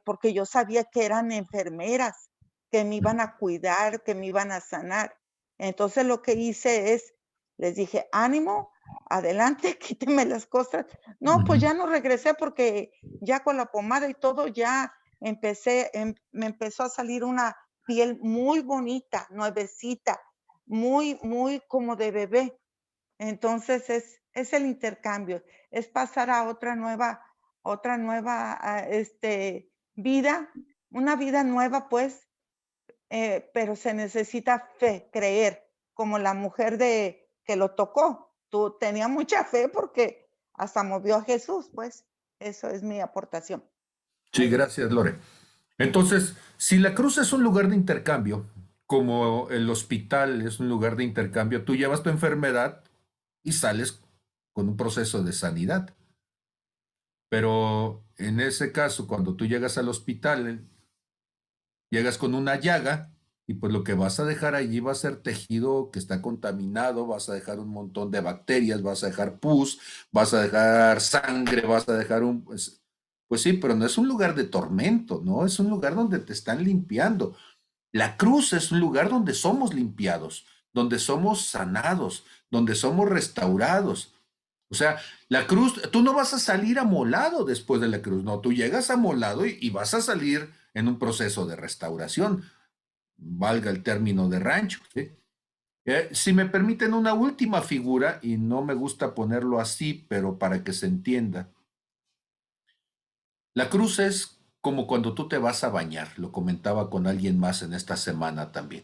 Speaker 5: porque yo sabía que eran enfermeras, que me iban a cuidar, que me iban a sanar. Entonces lo que hice es, les dije, ánimo, adelante, quíteme las cosas. No, pues
Speaker 1: Ujú.
Speaker 5: ya no regresé porque ya con la pomada y todo ya me empezó a salir una piel muy bonita, nuevecita, muy, muy como de bebé. Entonces es el intercambio, es pasar a otra nueva, vida, una vida nueva, pues, pero se necesita fe, creer, como la mujer que lo tocó. Tú tenía mucha fe porque hasta movió a Jesús, pues. Eso es mi aportación.
Speaker 1: Sí, gracias, Lore. Entonces, si la cruz es un lugar de intercambio, como el hospital es un lugar de intercambio, tú llevas tu enfermedad y sales con un proceso de sanidad. Pero en ese caso, cuando tú llegas al hospital, llegas con una llaga y pues lo que vas a dejar allí va a ser tejido que está contaminado, vas a dejar un montón de bacterias, vas a dejar pus, vas a dejar sangre, vas a dejar pues sí, pero no es un lugar de tormento, ¿no? Es un lugar donde te están limpiando. La cruz es un lugar donde somos limpiados, donde somos sanados, donde somos restaurados. O sea, la cruz, tú no vas a salir amolado después de la cruz, no, tú llegas amolado y vas a salir en un proceso de restauración, valga el término de rancho. ¿Sí? Si me permiten una última figura, y no me gusta ponerlo así, pero para que se entienda, la cruz es como cuando tú te vas a bañar, lo comentaba con alguien más en esta semana también.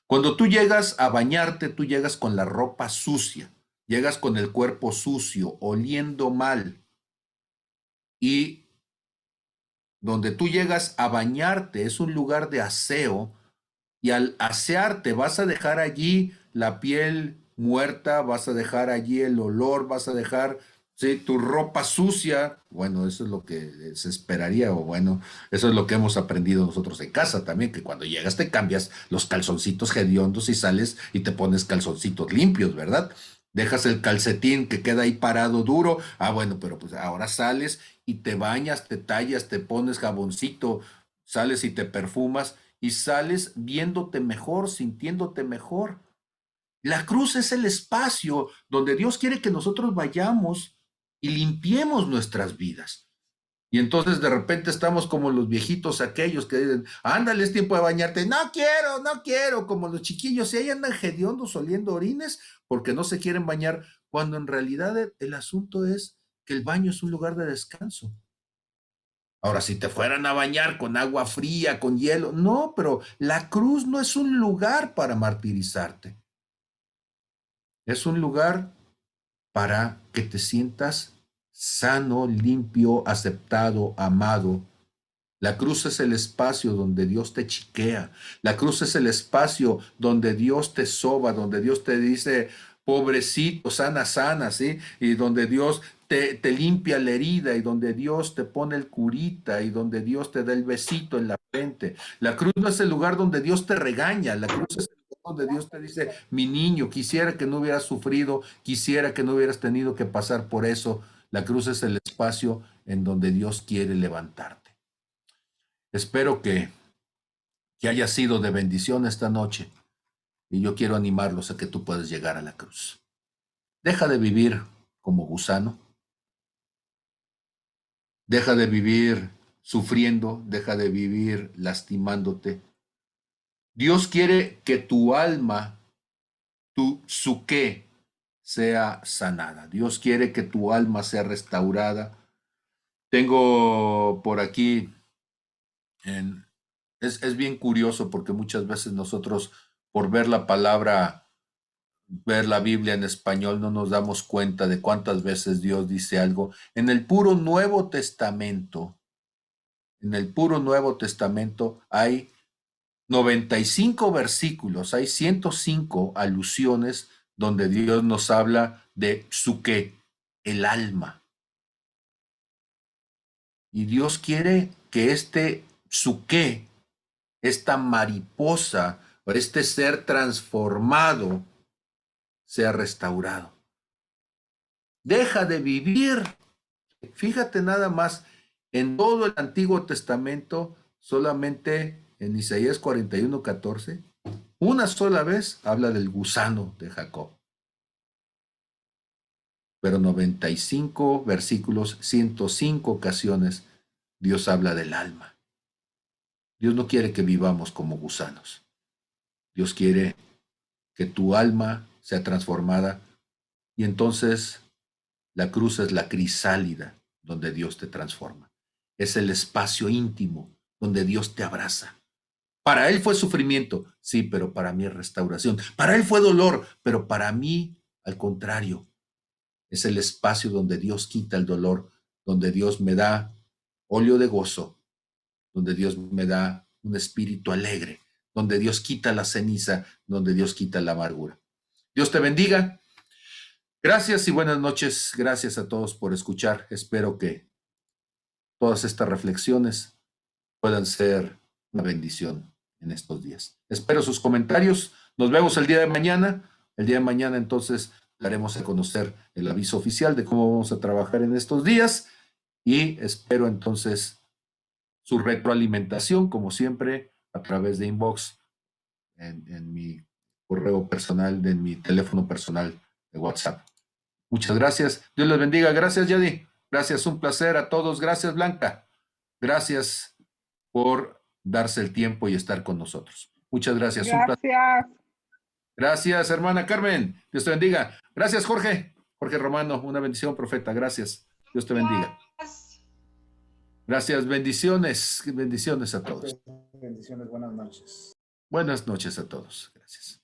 Speaker 1: Cuando tú llegas a bañarte, tú llegas con la ropa sucia, llegas con el cuerpo sucio, oliendo mal. Y donde tú llegas a bañarte es un lugar de aseo y al asearte vas a dejar allí la piel muerta, vas a dejar allí el olor, vas a dejar, sí, tu ropa sucia. Bueno, eso es lo que se esperaría, o bueno, eso es lo que hemos aprendido nosotros en casa también, que cuando llegas te cambias los calzoncitos hediondos y sales y te pones calzoncitos limpios, ¿verdad? Dejas el calcetín que queda ahí parado duro. Ah, bueno, pero pues ahora sales y te bañas, te tallas, te pones jaboncito, sales y te perfumas y sales viéndote mejor, sintiéndote mejor. La cruz es el espacio donde Dios quiere que nosotros vayamos y limpiemos nuestras vidas. Y entonces de repente estamos como los viejitos aquellos que dicen, ándale, es tiempo de bañarte. No quiero, no quiero, como los chiquillos. Y ahí andan hediondos oliendo orines porque no se quieren bañar, cuando en realidad el asunto es que el baño es un lugar de descanso. Ahora, si te fueran a bañar con agua fría, con hielo, no, pero la cruz no es un lugar para martirizarte. Es un lugar para que te sientas sano, limpio, aceptado, amado. La cruz es el espacio donde Dios te chiquea. La cruz es el espacio donde Dios te soba, donde Dios te dice, pobrecito, sana, sana, ¿sí? Y donde Dios te limpia la herida y donde Dios te pone el curita y donde Dios te da el besito en la frente. La cruz no es el lugar donde Dios te regaña. La cruz es el lugar donde Dios te dice, mi niño, quisiera que no hubieras sufrido, quisiera que no hubieras tenido que pasar por eso. La cruz es el espacio en donde Dios quiere levantarte. Espero que haya sido de bendición esta noche y yo quiero animarlos a que tú puedas llegar a la cruz. Deja de vivir como gusano, deja de vivir sufriendo, deja de vivir lastimándote, Dios quiere que tu alma, tu psuqué, sea sanada. Dios quiere que tu alma sea restaurada. Tengo por aquí, es bien curioso porque muchas veces nosotros, por ver la palabra, ver la Biblia en español, no nos damos cuenta de cuántas veces Dios dice algo. En el puro Nuevo Testamento hay 95 versículos, hay 105 alusiones donde Dios nos habla de psuqué, el alma. Y Dios quiere que este psuqué, esta mariposa, o este ser transformado, sea restaurado. Deja de vivir. Fíjate nada más, en todo el Antiguo Testamento, solamente en Isaías 41:14, una sola vez habla del gusano de Jacob. Pero 95 versículos, 105 ocasiones, Dios habla del alma. Dios no quiere que vivamos como gusanos. Dios quiere que tu alma sea transformada y entonces la cruz es la crisálida donde Dios te transforma. Es el espacio íntimo donde Dios te abraza. Para Él fue sufrimiento, sí, pero para mí es restauración. Para Él fue dolor, pero para mí, al contrario, es el espacio donde Dios quita el dolor, donde Dios me da óleo de gozo, donde Dios me da un espíritu alegre, donde Dios quita la ceniza, donde Dios quita la amargura. Dios te bendiga. Gracias y buenas noches. Gracias a todos por escuchar. Espero que todas estas reflexiones puedan ser una bendición en estos días. Espero sus comentarios. Nos vemos el día de mañana. El día de mañana entonces daremos a conocer el aviso oficial de cómo vamos a trabajar en estos días y espero entonces su retroalimentación, como siempre, a través de inbox en mi correo personal, en mi teléfono personal de WhatsApp. Muchas gracias. Dios les bendiga. Gracias, Yadi. Gracias, un placer a todos. Gracias, Blanca. Gracias por darse el tiempo y estar con nosotros. Muchas gracias. Un placer.
Speaker 6: Gracias.
Speaker 1: Gracias, hermana Carmen. Dios te bendiga. Gracias, Jorge. Jorge Romano, una bendición, profeta. Gracias. Dios te bendiga. Gracias, bendiciones. Bendiciones a todos.
Speaker 6: Bendiciones, buenas noches.
Speaker 1: Buenas noches a todos. Gracias.